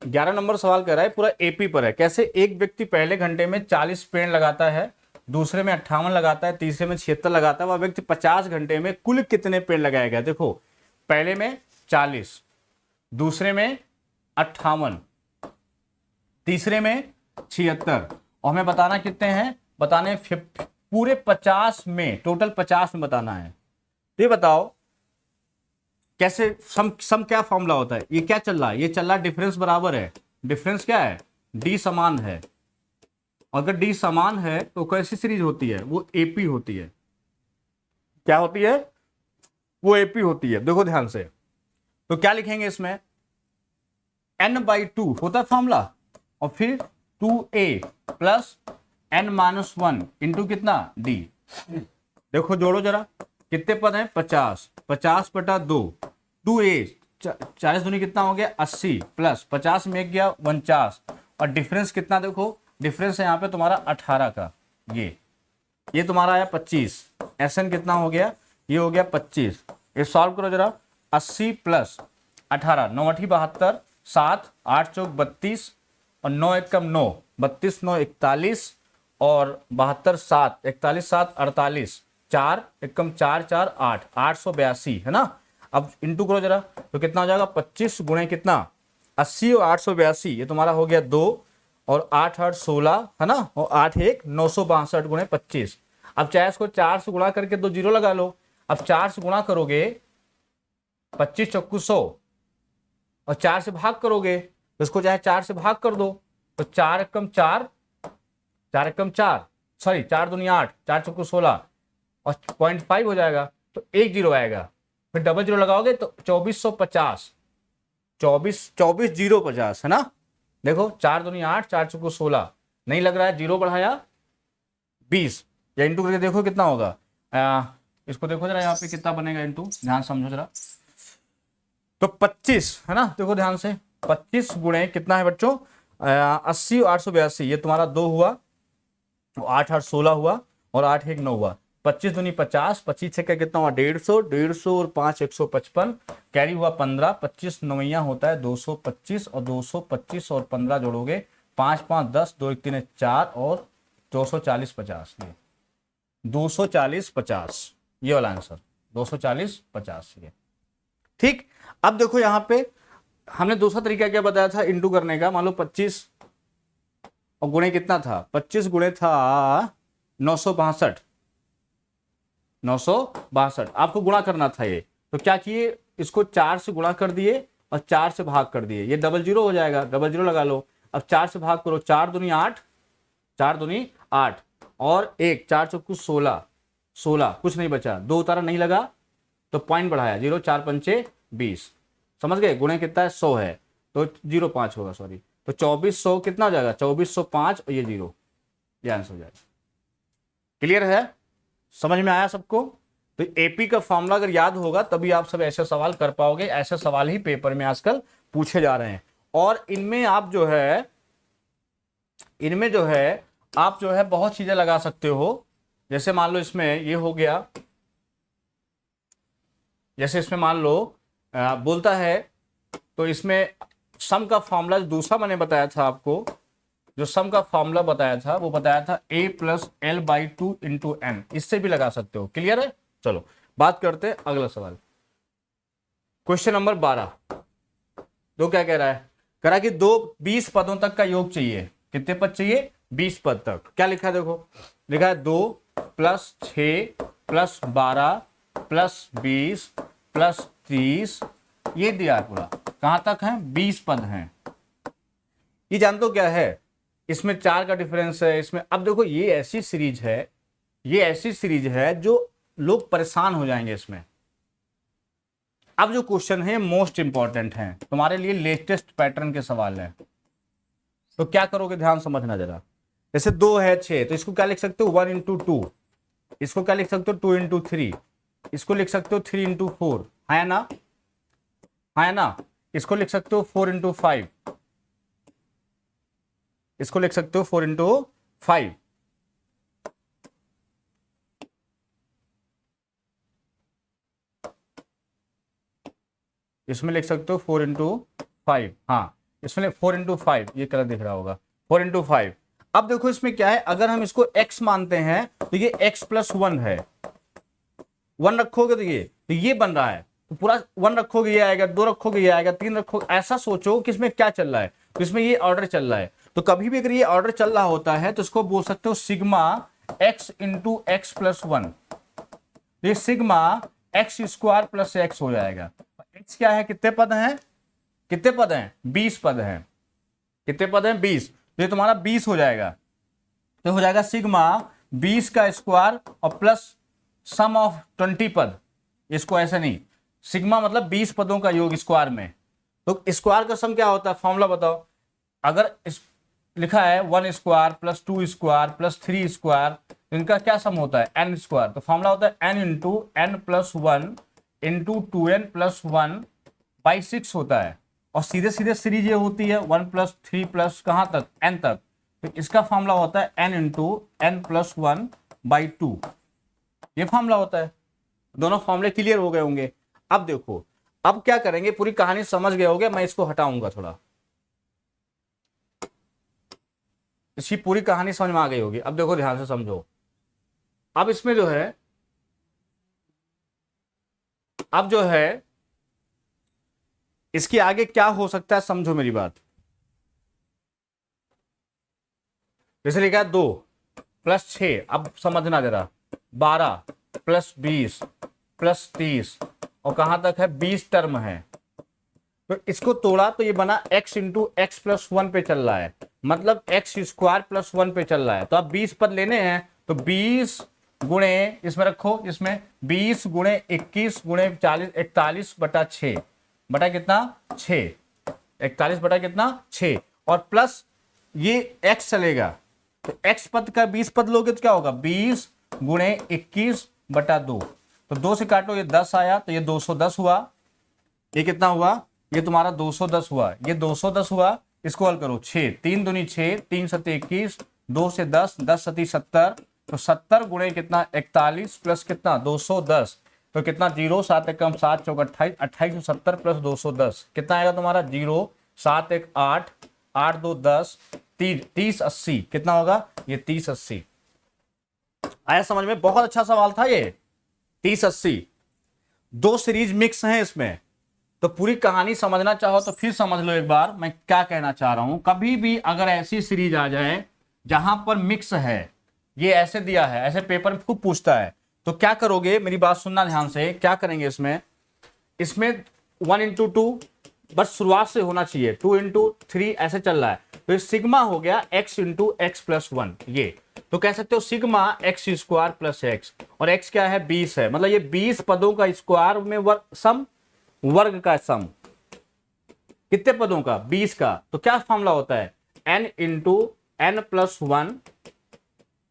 11 नंबर सवाल कर रहा है, पूरा एपी पर है। कैसे, एक व्यक्ति पहले घंटे में 40 पेड़ लगाता है, दूसरे में 58 लगाता है, तीसरे में 76 लगाता है, वह व्यक्ति 50 घंटे में कुल कितने पेड़ लगाएगा। देखो पहले में 40, दूसरे में 58, तीसरे में 76, और हमें बताना कितने हैं, बताने पूरे 50 में, टोटल 50 में बताना है। तो ये बताओ कैसे, सम क्या फॉर्मूला होता है, ये क्या चल रहा है, ये चल रहा है डिफरेंस बराबर है, डिफरेंस क्या है डी समान है। अगर डी समान है तो कैसी सीरीज होती है, वो एपी होती है। क्या होती है, वो एपी होती है। देखो ध्यान से, तो क्या लिखेंगे इसमें, n/2 होता है फॉर्मूला, और फिर 2a प्लस n-1 इंटू कितना d। देखो जोड़ो जरा, कितने पद हैं 50, 50/2, 2a 40 दूनी कितना हो गया 80, प्लस 50 में एक गया 49, और डिफरेंस कितना, देखो डिफरेंस है यहाँ पे तुम्हारा 18 का, ये तुम्हारा आया 25, SN कितना हो गया, ये हो गया 25। ये सॉल्व करो जरा, 80 प्लस 18, 9 8 72, 7 8 चौक 32, और 9 1 9, 32 9 41 और 72 7 41 7 48 4 एकम 4 4 8 882 है ना। अब इंटू करो जरा तो कितना हो जाएगा 25 गुणे कितना 80 और 882 ये तुम्हारा हो गया 2 और 8 8 16 है ना और 8 1 962 गुणे 25। अब चाहे इसको 4 से गुणा करके 2 जीरो लगा लो। अब 4 से गुणा करोगे 25 चौकू 100 और 4 से भाग करोगे तो इसको चाहे 4 से भाग कर दो तो 4 एकम 4 4 एकम 4 सॉरी 4 दूनी 8 4 चौकू 16 और 0.5 हो जाएगा तो 1 जीरो आएगा। फिर डबल जीरो लगाओगे तो 2450 24 जीरो 50 है ना। देखो 4 दूनी 8 4 चौकू 16 नहीं लग रहा है, जीरो बढ़ाया 20 या इंटू करके देखो कितना होगा। इसको देखो जरा यहाँ पे कितना बनेगा इंटू, ध्यान समझो जरा। तो 25 है ना, देखो ध्यान से 25 गुणे कितना है बच्चों 80 और 882 ये तुम्हारा 2 हुआ, 8 8 16 हुआ और 8 1 9 हुआ। 25 दूनी 50, 25 से कितना हुआ 150, 150 और 5 155 कैरी हुआ 15, 25 नवैया होता है 225 और 225 और 15 जोड़ोगे 5 5 10 2 1 3 4 और 240 50 ये 240 50 ये वाला आंसर 240 50 ये ठीक। अब देखो यहाँ पे हमने दूसरा तरीका क्या बताया था इंटू करने का। मान लो 25 और गुणे कितना था 25 गुणे था 962 आपको गुणा करना था ये। तो क्या किए इसको 4 से गुणा कर दिए और 4 से भाग कर दिए, ये डबल जीरो हो जाएगा, डबल जीरो लगा लो। अब 4 से भाग करो 4 दूनी 8 4 दूनी 8 और 1 4 चौकू 16 16 कुछ नहीं बचा, 2 उतारा नहीं लगा तो पॉइंट बढ़ाया 0 4 पंचे 20 समझ गए। गुणे कितना है 100 है तो 05 होगा सॉरी, तो 2400 कितना हो जाएगा 2405 और ये जीरो, ये आंसर हो जाएगा। क्लियर है, समझ में आया सबको। तो एपी का फॉर्मूला अगर याद होगा तभी आप सब ऐसे सवाल कर पाओगे। ऐसे सवाल ही पेपर में आजकल पूछे जा रहे हैं और इनमें आप जो है आप जो है बहुत चीजें लगा सकते हो। जैसे मान लो इसमें ये हो गया, जैसे इसमें मान लो बोलता है तो इसमें सम का फॉर्मूला दूसरा मैंने बताया था आपको, जो सम का फॉर्मूला बताया था वो बताया था a plus L by 2 into N, इससे भी लगा सकते हो। क्लियर है, चलो बात करते हैं अगला सवाल। क्वेश्चन नंबर 12 दो क्या कह रहा है, कह रहा है कि 20 पदों तक का योग चाहिए। कितने पद चाहिए 20 पद तक। क्या लिखा है देखो, लिखा है 2 प्लस 6 प्लस 12 प्लस 20 प्लस 30, ये दिया है पूरा। कहां तक है 20 पद हैं। ये जानते हो क्या है, इसमें 4 का डिफरेंस है इसमें। अब देखो ये ऐसी सीरीज है जो लोग परेशान हो जाएंगे इसमें। अब जो क्वेश्चन है मोस्ट इंपॉर्टेंट है तुम्हारे लिए, लेटेस्ट पैटर्न के सवाल है। तो क्या करोगे ध्यान समझना जरा। जैसे 2 है 6 तो इसको क्या लिख सकते हो 1 इंटू 2, इसको क्या लिख सकते हो 2 इंटू 3, इसको लिख सकते हो 3 इंटू 4 है ना, है ना। इसको लिख सकते हो 4 इंटू 5, इसको लिख सकते हो 4 इंटू 5। इसमें लिख सकते हो 4 इंटू 5, हाँ इसमें 4 इंटू 5, ये कलर दिख रहा होगा 4 इंटू 5। अब देखो इसमें क्या है, अगर हम इसको x मानते हैं तो ये x प्लस 1 है, 1 रखोगे तो ये बन रहा है, तो पूरा 1 रखोगे ये आएगा, 2 रखोगे ये आएगा, 3 रखोगे। ऐसा सोचो कि इसमें क्या चल रहा है, तो इसमें ये ऑर्डर चल रहा है। तो कभी भी अगर ये ऑर्डर चल रहा होता है तो इसको बोल सकते हो sigma x into x plus 1, ये sigma x square plus x हो जाएगा। x क्या है, कितने पद हैं, 20 पद हैं। कितने पद हैं 20, तो ये तुम्हारा 20 हो जाएगा। तो हो जाएगा सिग्मा 20 का स्क्वायर और प्लस सम ऑफ 20 पद। इसको ऐसे नहीं, सिग्मा मतलब 20 पदों का योग स्क्वायर में। तो स्क्वायर का सम क्या होता है, फॉर्मूला बताओ। अगर इस लिखा है 1 square plus 2 square plus 3 square, तो इनका क्या सम होता है n स्क्वायर। तो फॉर्मूला होता है n into N plus 1 into 2n plus 1 by 6 होता है। और सीधे सीधे सीरीज ये होती है 1 प्लस 3 प्लस कहां तक n तक। तो इसका फॉर्मूला होता है n into N plus 1 by 2, ये फॉर्मूला होता है। दोनों फॉर्मूले क्लियर हो गए होंगे। अब देखो अब क्या करेंगे, पूरी कहानी समझ गए होगे। मैं इसको हटाऊंगा थोड़ा, इसकी पूरी कहानी समझ में आ गई होगी। अब देखो ध्यान से समझो। अब इसमें जो है, अब जो है इसके आगे क्या हो सकता है, समझो मेरी बात। जैसे लिखा है 2 + 6, अब समझना जरा, 12 + 20 + 30, और कहां तक है, 20 टर्म है। तो इसको तोड़ा तो ये बना x इंटू एक्स प्लस 1 पे चल रहा है, मतलब x² + 1 पे चल रहा है। तो अब 20 पद लेने हैं, तो 20 गुणे, इसमें रखो, इसमें 20 गुणे 21 गुणे 40, 41/6 बटा कितना, 6, 41 बटा कितना, 6, और प्लस ये x चलेगा, तो x पद का 20 पद लोगे तो क्या होगा, 20 गुणे 21/2, तो 2 से काटो, ये 10 आया, तो ये 210 हुआ। ये कितना हुआ, ये तुम्हारा 210 हुआ, ये 210 हुआ। इसको हल करो, 6 3 दूनी 6, 3 7 21, 2 से 10, 10 7 70, तो 70 गुणे कितना, 41 प्लस कितना, 210, तो कितना, 0 7 1 7 4 28, 2870 प्लस 210 कितना आएगा तुम्हारा, 0 7 1 8, 8 2 10, 30 80, कितना होगा, ये 30 80 आया समझ में। बहुत अच्छा सवाल था ये, 30 80। दो सीरीज मिक्स हैं इसमें, तो पूरी कहानी समझना चाहो तो फिर समझ लो एक बार मैं क्या कहना चाह रहा हूं। कभी भी अगर ऐसी सीरीज आ जाए जहां पर मिक्स है, ये ऐसे दिया है, ऐसे पेपर में खूब पूछता है, तो क्या करोगे, मेरी बात सुनना ध्यान से, क्या करेंगे इसमें, इसमें 1 इंटू 2 बस शुरुआत से होना चाहिए, 2 इंटू 3 ऐसे चल रहा है, तो ये सिग्मा हो गया x इंटू एक्स प्लस 1, ये तो कह सकते हो सिग्मा x² + x, और x क्या है, 20 है, मतलब ये 20 पदों का स्क्वायर में वर्ग का सम, कितने पदों का, 20 का। तो क्या फॉर्मूला होता है, n into n plus 1,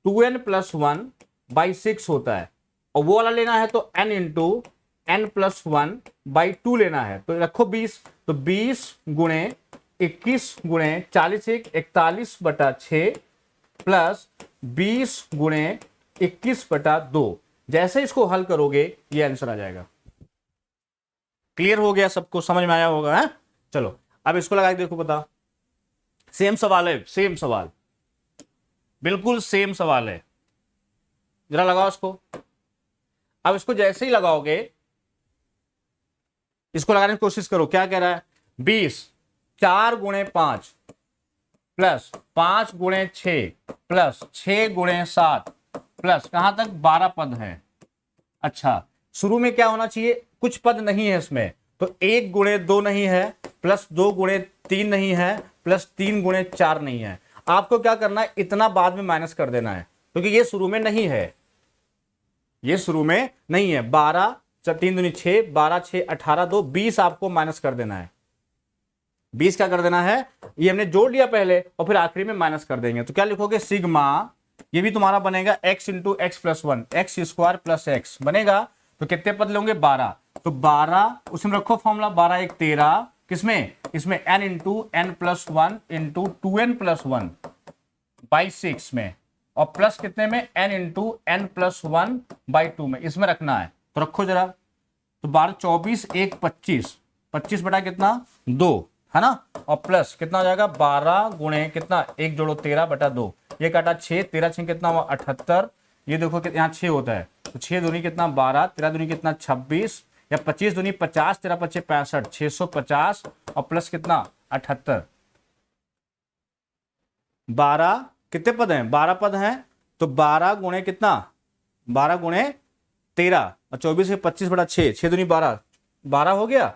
2n + 1/6 होता है, और वो वाला लेना है तो n इंटू n + 1/2 लेना है, तो रखो 20, तो 20 गुणे 21 गुणे 40 41/6 प्लस 20 गुणे 21/2, जैसे इसको हल करोगे ये आंसर आ जाएगा। क्लियर हो गया, सबको समझ में आया होगा है? चलो अब इसको लगा के देखो, बता, सेम सवाल है, सेम सवाल, बिल्कुल सेम सवाल है, जरा लगाओ इसको। अब इसको जैसे ही लगाओगे, इसको लगाने की कोशिश करो, क्या कह रहा है, 20 4 गुणे 5 प्लस 5 गुणे 6 प्लस 6 गुणे 7 प्लस कहां तक, 12 पद है। अच्छा, शुरू में क्या होना चाहिए, कुछ पद नहीं है इसमें, तो 1 गुणे 2 नहीं है, प्लस 2 गुणे 3 नहीं है, प्लस 3 गुणे 4 नहीं है। आपको क्या करना है, इतना बाद में माइनस कर देना है, क्योंकि ये शुरू में नहीं है, ये शुरू में नहीं है। 12 3 दूनी 6, 12 6 18 2 20 आपको माइनस कर देना है, 20 क्या कर देना है, ये हमने जोड़ लिया पहले और फिर आखिरी में माइनस कर देंगे। तो क्या लिखोगे, सिग्मा, ये भी तुम्हारा बनेगा x into x plus 1, x² + x बनेगा, तो कितने पद लेंगे, 12, तो 12 उसमें रखो फॉर्मूला, 12 1 13, किसमें, इसमें n into n + 1 into 2n + 1/6 में, और प्लस कितने में, n इंटू n + 1/2 में, इसमें रखना है, तो रखो जरा, तो 12 24 1 25, 25 बटा कितना, 2 है ना, और प्लस कितना हो जाएगा, 12 गुणे कितना, 1 जोड़ो 13/2, ये काटा 6, 13 6 कितना हुआ, 78, ये देखो कि यहाँ 6 होता है, तो 6 दूनी कितना, 12, 13 दूनी कितना, 26, या 25 दूनी 50, 13 5 65, 650, और प्लस कितना, 78, 12 कितने पद हैं, 12 पद हैं, तो 12 गुणे कितना, 12 गुणे 13, और 24 से 25/6, 6 दूनी 12, 12 हो गया,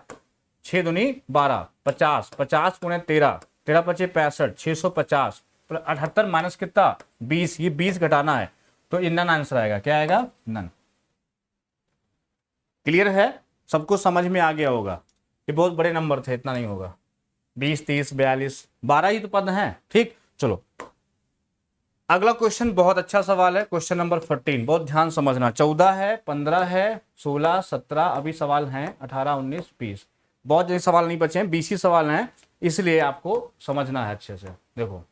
6 दूनी 12, 50, 50 गुणे 13, 13 5 65, 650, 78 माइनस कितना, 20, ये 20 घटाना है, तो ये नन आंसर आएगा, क्या आएगा, नन। क्लियर है, सबको समझ में आ गया होगा, ये बहुत बड़े नंबर थे, इतना नहीं होगा, 20 30 42 12 ही तो पद हैं, ठीक। चलो अगला क्वेश्चन बहुत अच्छा सवाल है, क्वेश्चन नंबर 14, बहुत ध्यान समझना, 14 है, 15 है, 16 17 अभी सवाल हैं, 18 19 20, बहुत ज्यादा सवाल नहीं बचे हैं, 20 ही सवाल हैं, इसलिए आपको समझना है अच्छे से। देखो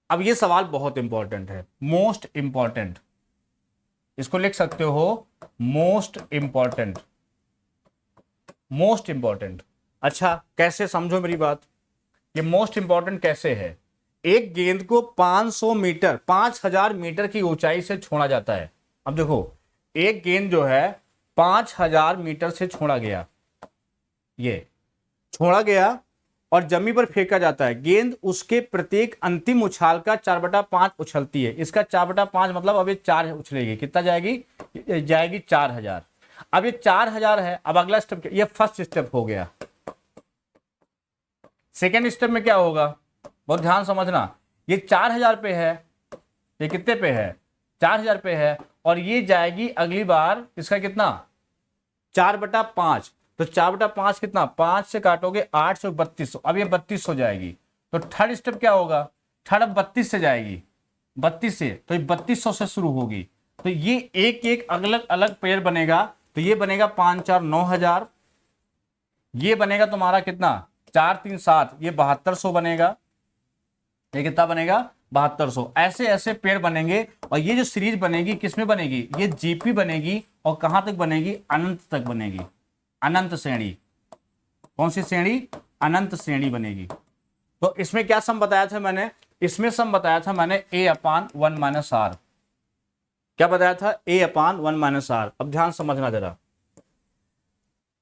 अब ये सवाल बहुत इंपॉर्टेंट है, मोस्ट इंपॉर्टेंट, इसको लिख सकते हो, मोस्ट इंपॉर्टेंट, मोस्ट इंपॉर्टेंट। अच्छा कैसे, समझो मेरी बात, ये मोस्ट इंपॉर्टेंट कैसे है, एक गेंद को 500 मीटर 5000 मीटर की ऊंचाई से छोड़ा जाता है। अब देखो एक गेंद जो है 5000 मीटर से छोड़ा गया, ये छोड़ा गया और जमीन पर फेंका जाता है। गेंद उसके प्रत्येक अंतिम उछाल का 4/5 उछलती है। इसका 4/5 मतलब अब ये 4 उछलेगी, कितना जाएगी, जाएगी 4000। अब ये 4000 है। अब अगला स्टेप, ये फर्स्ट स्टेप हो गया। सेकेंड स्टेप में क्या होगा, बहुत ध्यान समझना, ये 4000 पे है, ये कितने पे है, 4000 पे है, और ये जाएगी अगली बार इसका कितना, 4/5। तो 4/5 कितना, 5 से काटोगे 8 से 3200, अब ये 3200 जाएगी। तो थर्ड स्टेप क्या होगा, थर्ड अब 32 से जाएगी, 32 से, तो ये 3200 से शुरू होगी। तो ये एक एक अलग अलग पेयर बनेगा। तो ये बनेगा 5 4 9000, ये बनेगा तुम्हारा कितना 4 3 7, ये 7200 बनेगा। ये कितना बनेगा 7200। ऐसे ऐसे पेयर बनेंगे और ये जो सीरीज बनेगी किसमें बनेगी, ये जीपी बनेगी और कहां तक बनेगी, अनंत तक बनेगी, अनंत श्रेणी। कौन सी श्रेणी, अनंत श्रेणी बनेगी। तो इसमें क्या सम बताया था मैंने, इसमें सम बताया था मैंने a/1 - r। क्या बताया था, a/1 - r। अब ध्यान समझना जरा,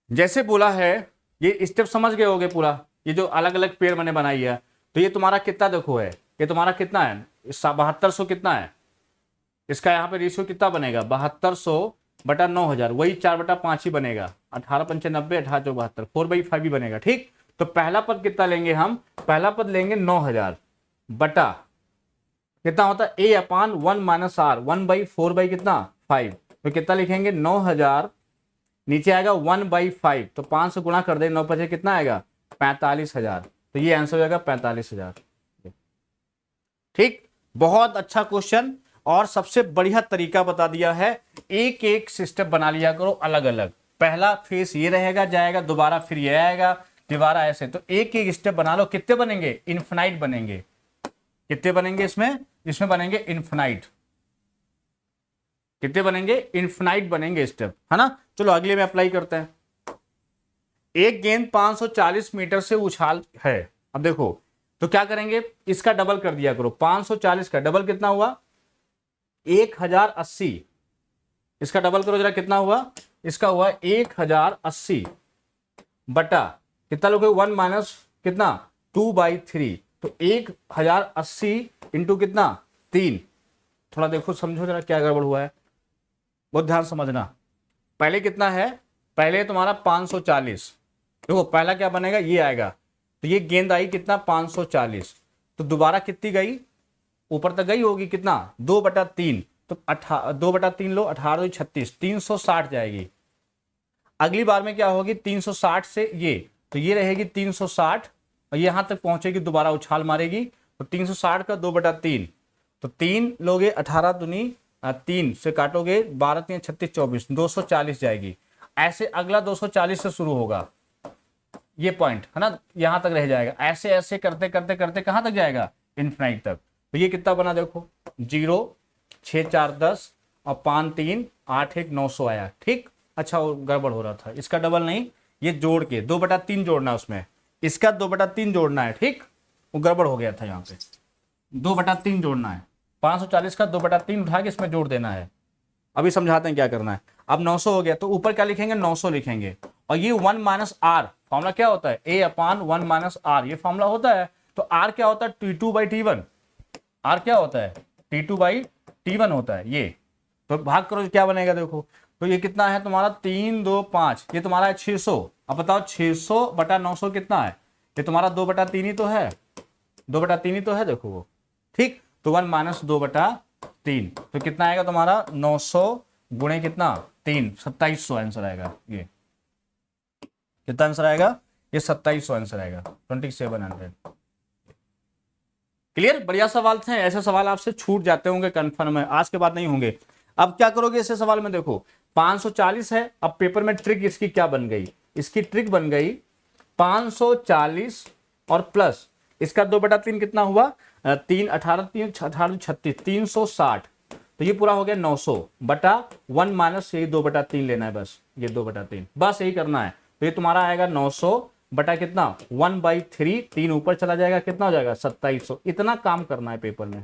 जैसे बोला है, ये स्टेप समझ गए होगे पूरा, ये जो अलग अलग पेयर मैंने बनाई है। तो ये तुम्हारा कितना देखो है, ये तुम्हारा कितना है, 7200 कितना है, इसका यहाँ पे रेशियो कितना बनेगा, 7200/9000, वही 4/5 ही बनेगा, 18 95 18 74, 4/5 ही बनेगा। ठीक, तो पहला पद कितना लेंगे हम, पहला पद लेंगे 9000 बटा कितना होता है a/1 - r, 1/4 कितना 5। तो कितना लिखेंगे 9000, नीचे आएगा 1/5, तो 5 से गुणा कर दे, 9 5 कितना आएगा 45000। तो ये आंसर हो जाएगा 45000। ठीक, बहुत अच्छा क्वेश्चन और सबसे बढ़िया तरीका बता दिया है। एक एक सिस्टम बना लिया करो अलग अलग, पहला फेस ये रहेगा जाएगा, दोबारा फिर ये आएगा, दोबारा ऐसे। तो एक एक स्टेप बना लो, कितने बनेंगे, इनफिनाइट बनेंगे। कितने बनेंगे इसमें, इसमें बनेंगे इनफिनाइट। कितने बनेंगे, इनफिनाइट बनेंगे स्टेप, है ना। चलो अगले में अप्लाई करते हैं। एक गेंद 540 मीटर से उछाल है। अब देखो तो क्या करेंगे, इसका डबल कर दिया करो, 540 का डबल कितना हुआ 1080, इसका डबल करो जरा, कितना हुआ, इसका हुआ 1080 बटा कितना लोगे 1 माइनस कितना 2/3। तो 1080 इंटू कितना 3। थोड़ा देखो समझो जरा क्या गड़बड़ हुआ है, बहुत ध्यान समझना। पहले कितना है, पहले तुम्हारा 540, देखो पहला क्या बनेगा, ये आएगा। तो ये गेंद आई कितना 540, तो दोबारा कितनी गई, ऊपर तक गई होगी कितना 2/3। तो 2/3 लो, 18 36, 360 जाएगी। अगली बार में क्या होगी 360 से ये, तो ये रहेगी 360 और ये यहां तक पहुंचेगी, दोबारा उछाल मारेगी। तो 360 का 2/3, तो 3 लोगे 18 दूनी 3 से काटोगे 12 3 36 24, 240 जाएगी। ऐसे अगला 240 से शुरू होगा, ये पॉइंट है ना, यहां तक रह जाएगा। ऐसे ऐसे करते करते करते कहां तक जाएगा, इनफिनाइट तक। तो ये कितना बना देखो, 0 6 4 10 और 5 3 8 1 900 आया। ठीक, अच्छा वो गड़बड़ हो रहा था, इसका डबल नहीं, ये जोड़ के 2/3 जोड़ना है उसमें, इसका 2/3 जोड़ना है। ठीक, वो गड़बड़ हो गया था, यहाँ पे 2/3 जोड़ना है, 540 का 2/3 उठा के इसमें जोड़ देना है। अभी समझाते हैं क्या करना है। अब 900 हो गया, तो ऊपर क्या लिखेंगे 900 लिखेंगे, और ये 1 माइनस आर फॉर्मूला क्या होता है, a/1 माइनस आर, ये फॉर्मूला होता है। तो आर क्या होता है T2/T1, आर क्या होता है T2/T1 होता है ये। तो भाग करो क्या बनेगा देखो, तो ये कितना है तुम्हारा 3 2 5, ये तुम्हारा है 600। अब बताओ 600/900 कितना है, ये तुम्हारा 2/3 ही तो है, 2/3 ही तो है देखो वो। ठीक, तो 1 माइनस 2/3, तो कितना आएगा तुम्हारा 900 गुणे कितना 3, 2700 आंसर आएगा। ये कितना आंसर आएगा, ये 2700 आंसर आएगा, 2700। क्लियर, बढ़िया सवाल थे। ऐसे सवाल आपसे छूट जाते होंगे कंफर्म है, आज के बाद नहीं होंगे। अब क्या करोगे ऐसे सवाल में, देखो 540 है, अब पेपर में ट्रिक इसकी क्या बन गई, इसकी ट्रिक बन गई 540 और प्लस इसका 2/3 कितना हुआ 3 18 3 18 36 360। तो ये पूरा हो गया 900 बटा 1 माइनस यही 2/3 लेना है, बस ये 2/3 बस यही करना है। तो ये तुम्हारा आएगा 900 बटा कितना 1/3, 3 ऊपर चला जाएगा, कितना हो जाएगा 2700। इतना काम करना है पेपर में,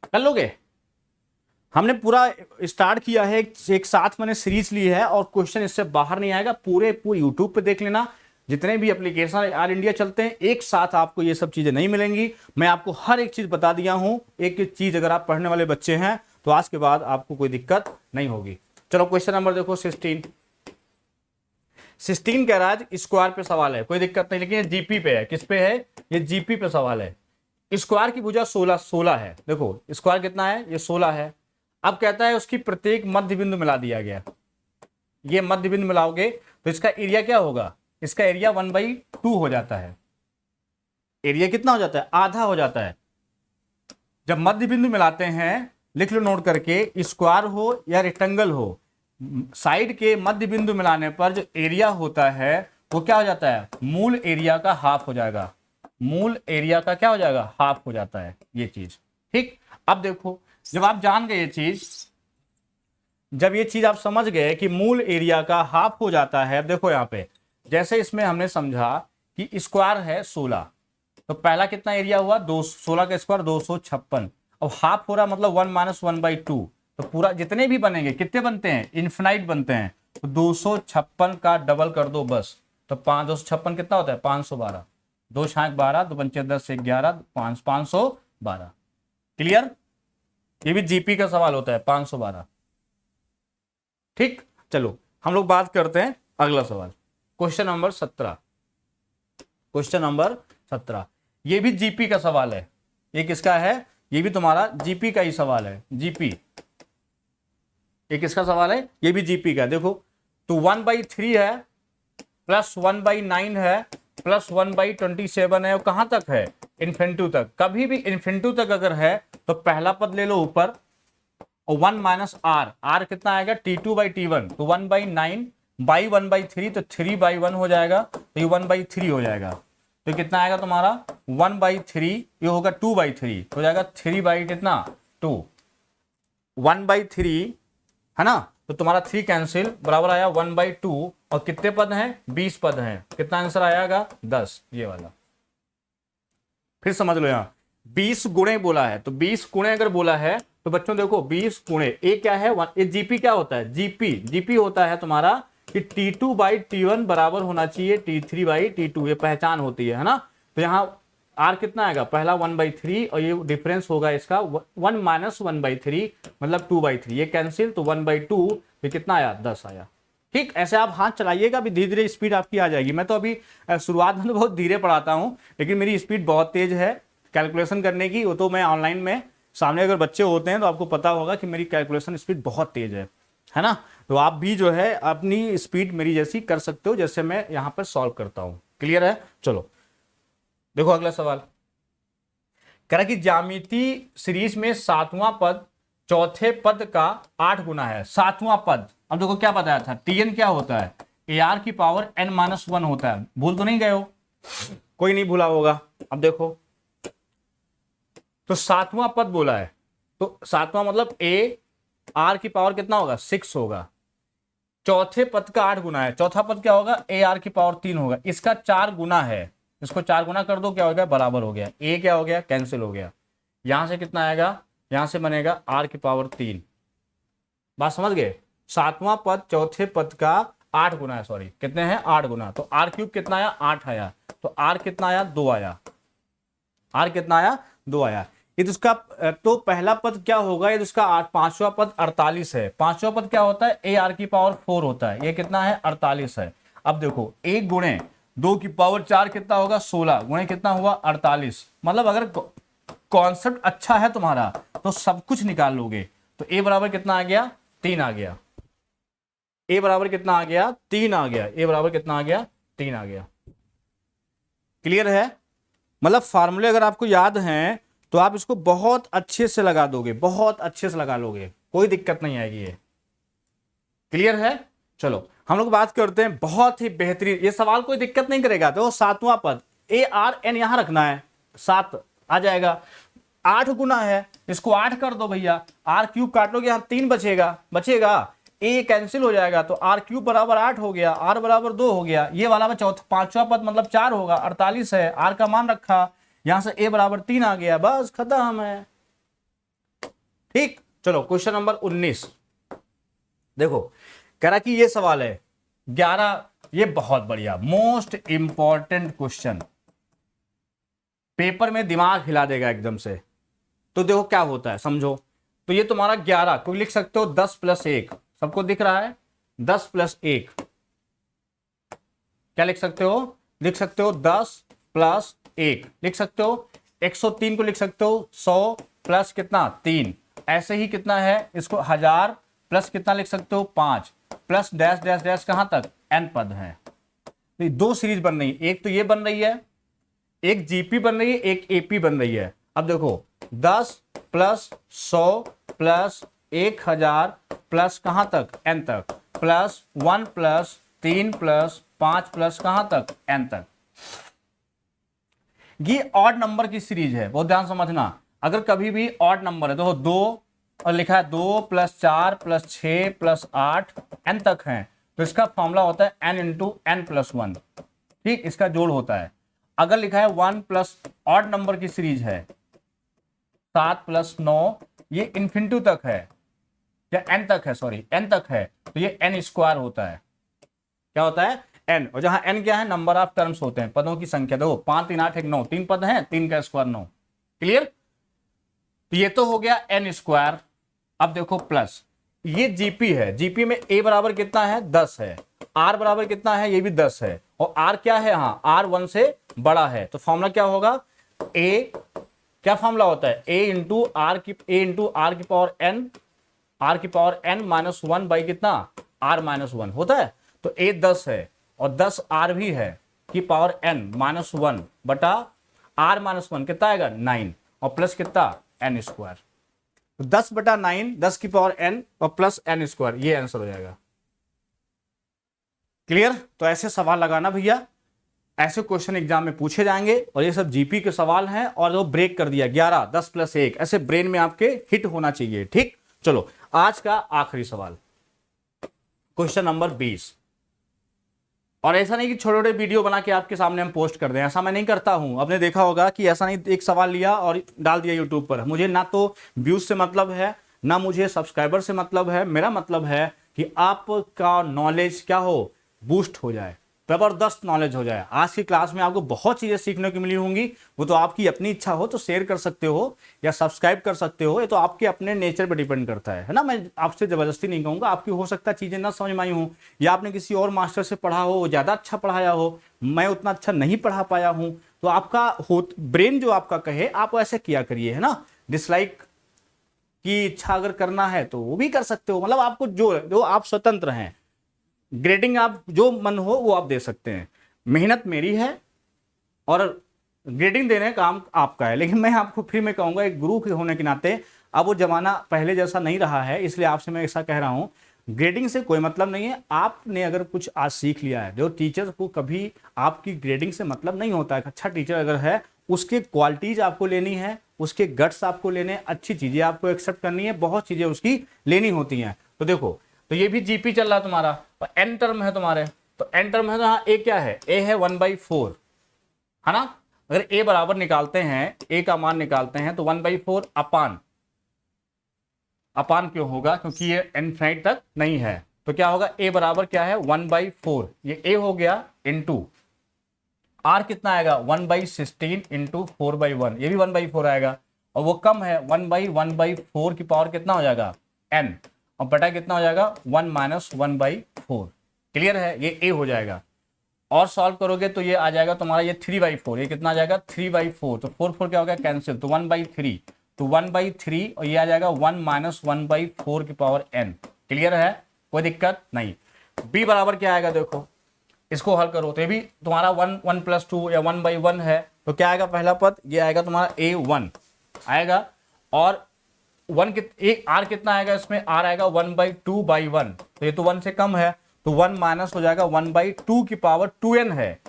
कर लोगे। हमने पूरा स्टार्ट किया है, एक साथ मैंने सीरीज ली है और क्वेश्चन इससे बाहर नहीं आएगा। पूरे यूट्यूब पे देख लेना, जितने भी एप्लीकेशन ऑल इंडिया चलते हैं, एक साथ आपको ये सब चीजें नहीं मिलेंगी। मैं आपको हर एक चीज बता दिया हूं, एक एक चीज अगर आप पढ़ने वाले बच्चे हैं तो आज के बाद आपको कोई दिक्कत नहीं होगी। चलो क्वेश्चन नंबर देखो 16 कह रहा है स्क्वायर पे सवाल है, कोई दिक्कत नहीं, लेकिन ये जीपी पे है। किस पे है? ये जीपी पे सवाल है। स्क्वायर की भुजा 16 है। देखो स्क्वायर कितना है? ये 16 है। अब कहता है उसकी प्रत्येक मध्य बिंदु मिला दिया गया। ये मध्य बिंदु मिलाओगे तो इसका एरिया क्या होगा? इसका एरिया 1/2 हो जाता है। एरिया कितना हो जाता है? आधा हो जाता है। जब मध्य बिंदु मिलाते हैं, लिख लो नोट करके, स्क्वायर हो या रेक्टेंगल हो, साइड के मध्य बिंदु मिलाने पर जो एरिया होता है वो क्या हो जाता है? मूल एरिया का हाफ हो जाएगा। मूल एरिया का क्या हो जाएगा? हाफ हो जाता है ये चीज। ठीक, अब देखो जब आप जान गए ये चीज, जब ये चीज आप समझ गए कि मूल एरिया का हाफ हो जाता है, देखो यहां पे जैसे इसमें हमने समझा कि स्क्वायर है 16, तो पहला कितना एरिया हुआ? 16 का स्क्वायर 256। अब हाफ हो रहा मतलब 1 - 1/2, तो पूरा जितने भी बनेंगे कितने बनते हैं? इन्फिनाइट बनते हैं। तो 256 का डबल कर दो बस, तो 256 कितना होता है? 512। 2 छाक 12, 2 पंचे 10, 11, 512। क्लियर? ये भी जीपी का सवाल होता है 512। ठीक, चलो हम लोग बात करते हैं अगला सवाल, क्वेश्चन नंबर 17। क्वेश्चन नंबर 17 ये भी जीपी का सवाल है। ये किसका है? ये भी तुम्हारा जीपी का ही सवाल है। जीपी, ये किसका सवाल है? ये भी जीपी का। देखो तो 1/3 है, प्लस 1/9 है, प्लस 1/27 है, और कहां तक है? इन्फिनिटी तक। कभी भी इन्फिनिटी तक अगर है तो पहला पद ले लो ऊपर, और 1 - r, r कितना आएगा? T2/T1, तो 1/9/1/3, तो 3/1 हो जाएगा, तो ये 1/3 हो जाएगा। तो कितना आएगा तुम्हारा? 1/3, ये होगा 2/3, हो जाएगा 3 कितना 2, 1/3 है ना। तो तुम्हारा 3 कैंसिल, बराबर आया 1/2, और कितने पद हैं? 20 पद हैं। कितना आंसर आएगा? 10, ये वाला। फिर समझ लो यहाँ 20 गुणे बोला है, तो 20 गुणे अगर बोला है तो बच्चों देखो 20 गुणे ए क्या है? ये जीपी क्या होता है? जीपी होता है तुम्हारा कि T2/T1 बराबर होना चाहिए T3/T2, ये पहचान होती है ना। तो यहाँ R कितना आएगा? पहला 1/3, और ये डिफरेंस होगा इसका 1 - 1/3 मतलब 2/3, ये कैंसिल, तो 1/2, ये कितना आया? 10 आया। ठीक, ऐसे आप हाथ चलाइएगा, अभी धीरे धीरे स्पीड आपकी आ जाएगी। मैं तो अभी शुरुआत में बहुत धीरे पढ़ाता हूँ, लेकिन मेरी स्पीड बहुत तेज है कैलकुलेशन करने की। वो तो मैं ऑनलाइन में सामने अगर बच्चे होते हैं तो आपको पता होगा कि मेरी कैलकुलेशन स्पीड बहुत तेज है ना। तो आप भी जो है अपनी स्पीड मेरी जैसी कर सकते हो, जैसे मैं यहाँ पर सॉल्व करता हूँ। क्लियर है? चलो देखो अगला सवाल कह रहा कि ज्यामिति सीरीज में 7वां पद चौथे पद का 8 गुना है। 7वां पद, अब देखो क्या बताया था? Tn क्या होता है? AR की पावर n-1 होता है। भूल तो नहीं गए हो? कोई नहीं भूला होगा। अब देखो तो 7वां पद बोला है, तो 7वां मतलब AR की पावर कितना होगा? 6 होगा। चौथे पद का 8 गुना है। चौथा पद क्या होगा? AR की पावर 3 होगा। इसका 4 गुना है, इसको 4 गुना कर दो, क्या हो गया? बराबर हो गया। A क्या हो गया? कैंसिल हो गया। यहां से कितना आएगा? यहां से बनेगा R की पावर 3। बात समझ गए? 7वां पद चौथे पद का 8 गुना है, सॉरी कितने हैं? 8 गुना। तो R³ कितना आया? 8 आया। तो R कितना आया? 2 आया। R कितना आया? 2 आया। ये तो उसका, तो पहला पद क्या होगा? ये तो उसका 5वां पद 48 है। 5वां पद क्या होता है? AR की पावर 4 होता है। ये कितना है? 48 है। अब देखो 1 गुणे 2 की पावर 4 कितना होगा? 16 गुणे कितना हुआ? 48। मतलब अगर कॉन्सेप्ट अच्छा है तुम्हारा तो सब कुछ निकाल लोगे। तो A बराबर कितना आ गया? 3 आ गया। A बराबर कितना आ गया? 3 आ गया। A बराबर कितना आ गया? 3 आ गया। क्लियर है? मतलब फार्मूले अगर आपको याद हैं तो आप इसको बहुत अच्छे से लगा दोगे, बहुत अच्छे से लगा लोगे, कोई दिक्कत नहीं आएगी। ये क्लियर है? चलो हम लोग बात करते हैं बहुत ही बेहतरीन, ये सवाल कोई दिक्कत नहीं करेगा। तो 7वां पद ARN यहां रखना है, 7 आ जाएगा। 8 गुना है, इसको 8 कर दो भैया। R³ काट लोगे, यहां 3 बचेगा। ए कैंसिल हो जाएगा तो आर क्यूब बराबर 8 हो गया, आर बराबर 2 हो गया, ये वाला में चौथा पांचवा पद मतलब 4 होगा, 48 है, आर का मान रखा, यहां से ए बराबर 3 आ गया, बस खत्म है। ठीक, चलो क्वेश्चन नंबर 19 देखो, कह रहा कि ये सवाल है 11, ये बहुत बढ़िया मोस्ट इंपॉर्टेंट क्वेश्चन, पेपर में दिमाग हिला देगा एकदम से। तो देखो क्या होता है समझो, तो ये तुम्हारा 11 कोई लिख सकते हो 10 + 1, सबको दिख रहा है 10 + 1, क्या लिख सकते हो, लिख सकते हो 10 + 1 लिख सकते हो, 103 को लिख सकते हो 100 प्लस कितना 3, ऐसे ही कितना है इसको 1000 प्लस कितना लिख सकते हो 5 प्लस डैश डैश डैश कहां तक n पद है। तो दो सीरीज बन रही है, एक तो ये बन रही है, एक जीपी बन रही है, एक एपी बन रही है। अब देखो 10 + 100 प्लस 1000 प्लस कहां तक n तक प्लस 1 प्लस 3 प्लस 5 प्लस कहां तक n तक। ये ऑड नंबर की सीरीज है, बहुत ध्यान समझना। अगर कभी भी ऑड नंबर है तो 2 और लिखा है 2 + 4 + 6 + 8 n तक है, तो इसका फॉर्मूला होता है n × n + 1। ठीक, इसका जोड़ होता है। अगर लिखा है 1 प्लस ऑड नंबर की सीरीज है 7 + 9, ये इन्फिनिटी तक है या n तक है, सॉरी n तक है, तो ये n² होता है। क्या होता है n, और जहां n क्या है नंबर ऑफ टर्म्स होते हैं, पदों की संख्या। देखो 5 3 8 1 9, 3 पद हैं, 3 का स्क्वायर 9। क्लियर, तो ये तो हो गया n²। अब देखो प्लस ये जीपी है, जीपी में a बराबर कितना है 10 है, r बराबर कितना है ये भी 10 है, और r क्या है, हाँ r 1 से बड़ा है, तो फॉर्मूला क्या होगा a, क्या फॉर्मूला होता है a × r की पावर n, r की पावर n -1 बाई कितना r -1 होता है। तो a 10 है और 10 r भी है की पावर n -1 बटा r -1 कितना आएगा 9 और प्लस कितना n²। तो 10/9 10 की पावर n और प्लस n², ये आंसर हो जाएगा। क्लियर, तो ऐसे सवाल लगाना भैया, ऐसे क्वेश्चन एग्जाम में पूछे जाएंगे, और ये सब जीपी के सवाल हैं, और वो ब्रेक कर दिया 11 10 + 1 ऐसे ब्रेन में आपके हिट होना चाहिए। ठीक, चलो आज का आखिरी सवाल, क्वेश्चन नंबर 20। और ऐसा नहीं कि छोटे छोटे वीडियो बना के आपके सामने हम पोस्ट कर दें, ऐसा मैं नहीं करता हूं। आपने देखा होगा कि ऐसा नहीं एक सवाल लिया और डाल दिया यूट्यूब पर। मुझे ना तो व्यूज से मतलब है, ना मुझे सब्सक्राइबर से मतलब है। मेरा मतलब है कि आपका नॉलेज क्या हो, बूस्ट हो जाए, जबरदस्त नॉलेज हो जाए। आज की क्लास में आपको बहुत चीजें सीखने को मिली होंगी, वो तो आपकी अपनी इच्छा हो तो शेयर कर सकते हो या सब्सक्राइब कर सकते हो, ये तो आपके अपने नेचर पर डिपेंड करता है ना। मैं आपसे जबरदस्ती नहीं कहूंगा, आपकी हो सकता है चीजें ना समझ में आई हूं, या आपने किसी और मास्टर से पढ़ा हो, वो ज्यादा अच्छा पढ़ाया हो, मैं उतना अच्छा नहीं पढ़ा पाया हूं, तो आपका ब्रेन जो आपका कहे आप ऐसे किया करिए, है ना। डिसलाइक की इच्छा अगर करना है तो वो भी कर सकते हो, मतलब आपको जो आप स्वतंत्र हैं, ग्रेडिंग आप जो मन हो वो आप दे सकते हैं। मेहनत मेरी है और ग्रेडिंग देने का काम आपका है, लेकिन मैं आपको फिर मैं कहूंगा एक गुरु के होने के नाते, अब वो जमाना पहले जैसा नहीं रहा है, इसलिए आपसे मैं ऐसा कह रहा हूं, ग्रेडिंग से कोई मतलब नहीं है। आपने अगर कुछ आज सीख लिया है, जो टीचर को कभी आपकी ग्रेडिंग से मतलब नहीं होता है। अच्छा टीचर अगर है, उसके क्वालिटीज आपको लेनी है, उसके गट्स आपको लेने, अच्छी चीजें आपको एक्सेप्ट करनी है, बहुत चीजें उसकी लेनी होती हैं। तो देखो, तो ये भी जीपी चल रहा है तुम्हारा, तो एन टर्म है तुम्हारे, तो एन टर्म है तो हाँ ए क्या है, ए है 1/4, है ना। अगर ए बराबर निकालते हैं, ए का मान निकालते हैं, तो 1/4 अपान क्यों होगा, क्योंकि ये इनफिनिट तक नहीं है, तो क्या होगा ए बराबर क्या है 1/4, ये ए हो गया, इंटू आर कितना आएगा 1/16 इंटू 4/1, ये भी 1/4 आएगा, और वो कम है 1/1/4 की पावर कितना हो जाएगा n, और बटा कितना हो जाएगा 1 - 1/4। क्लियर है, ये a हो जाएगा। और सॉल्व करोगे तो ये आ जाएगा तुम्हारा ये 3/4, ये कितना आ जाएगा 3/4, तो 4 4 क्या हो गया कैंसिल, तो 1/3, तो 1/3, और ये आ जाएगा 1 - 1/4 की पावर n। क्लियर है, कोई दिक्कत नहीं। b बराबर क्या आएगा, देखो इसको हल करो तो ये भी तुम्हारा 1 + 2 या 1/1 है, तो क्या आएगा पहला पद, ये आएगा तुम्हारा a1 आएगा, और 1 आर कितना आएगा इसमें, आर आएगा 1/2/1, तो ये तो 1 से कम है, तो 1 माइनस हो जाएगा 1/2 की पावर 2n है,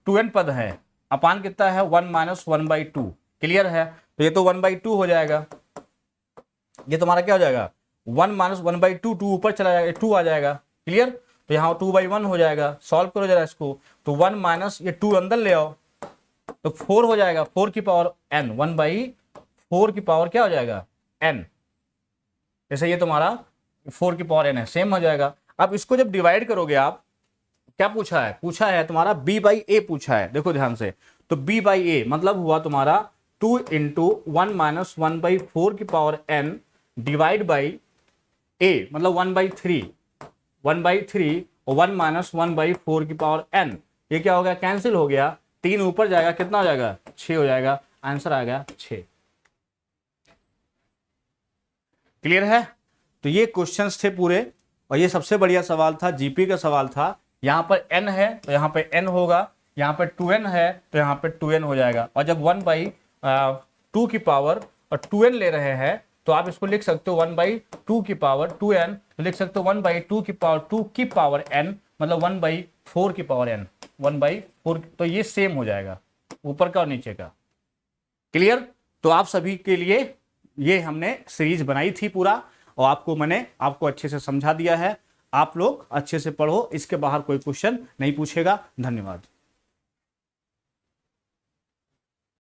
2n पद है, अपान कितना है 1 - 1/2। क्लियर है, तो ये तो 1/2 हो जाएगा, ये तुम्हारा क्या हो जाएगा 1 माइनस 1/2, 2 ऊपर चला जाएगा, 2 आ जाएगा। क्लियर? तो यहाँ 2/1 हो जाएगा। सॉल्व करो जरा इसको, तो 1 माइनस ये 2 अंदर ले आओ तो 4 हो जाएगा, 4 की पावर n, 1/4 की पावर क्या हो जाएगा n। जैसे ये तुम्हारा 4 की पावर n है, सेम हो जाएगा। अब इसको जब डिवाइड करोगे आप, क्या पूछा है? पूछा है तुम्हारा b/a पूछा है, देखो ध्यान से। तो b/a मतलब हुआ तुम्हारा 2 इंटू 1 माइनस 1/4 की power n divide by a मतलब 1/3 और 1 माइनस 1/4 की पावर n। ये क्या हो गया? कैंसिल हो गया, 3 ऊपर जाएगा, कितना हो जाएगा? 6 हो जाएगा। आंसर आ गया 6। क्लियर है? तो ये क्वेश्चंस थे पूरे, और ये सबसे बढ़िया सवाल था, जीपी का सवाल था। यहां पर n है तो यहां पे n होगा, यहां पे 2n है तो यहां पे 2n हो जाएगा। और जब 1/2 की पावर और 2n ले रहे हैं तो आप इसको लिख सकते हो 1/2 की पावर 2n, तो लिख सकते हो 1/2 की पावर 2 की पावर n, मतलब 1/4 की पावर n, 1/4। तो ये सेम हो जाएगा ऊपर का और नीचे का। क्लियर? तो आप सभी के लिए ये हमने सीरीज बनाई थी पूरा, और मैंने आपको अच्छे से समझा दिया है। आप लोग अच्छे से पढ़ो, इसके बाहर कोई क्वेश्चन नहीं पूछेगा। धन्यवाद।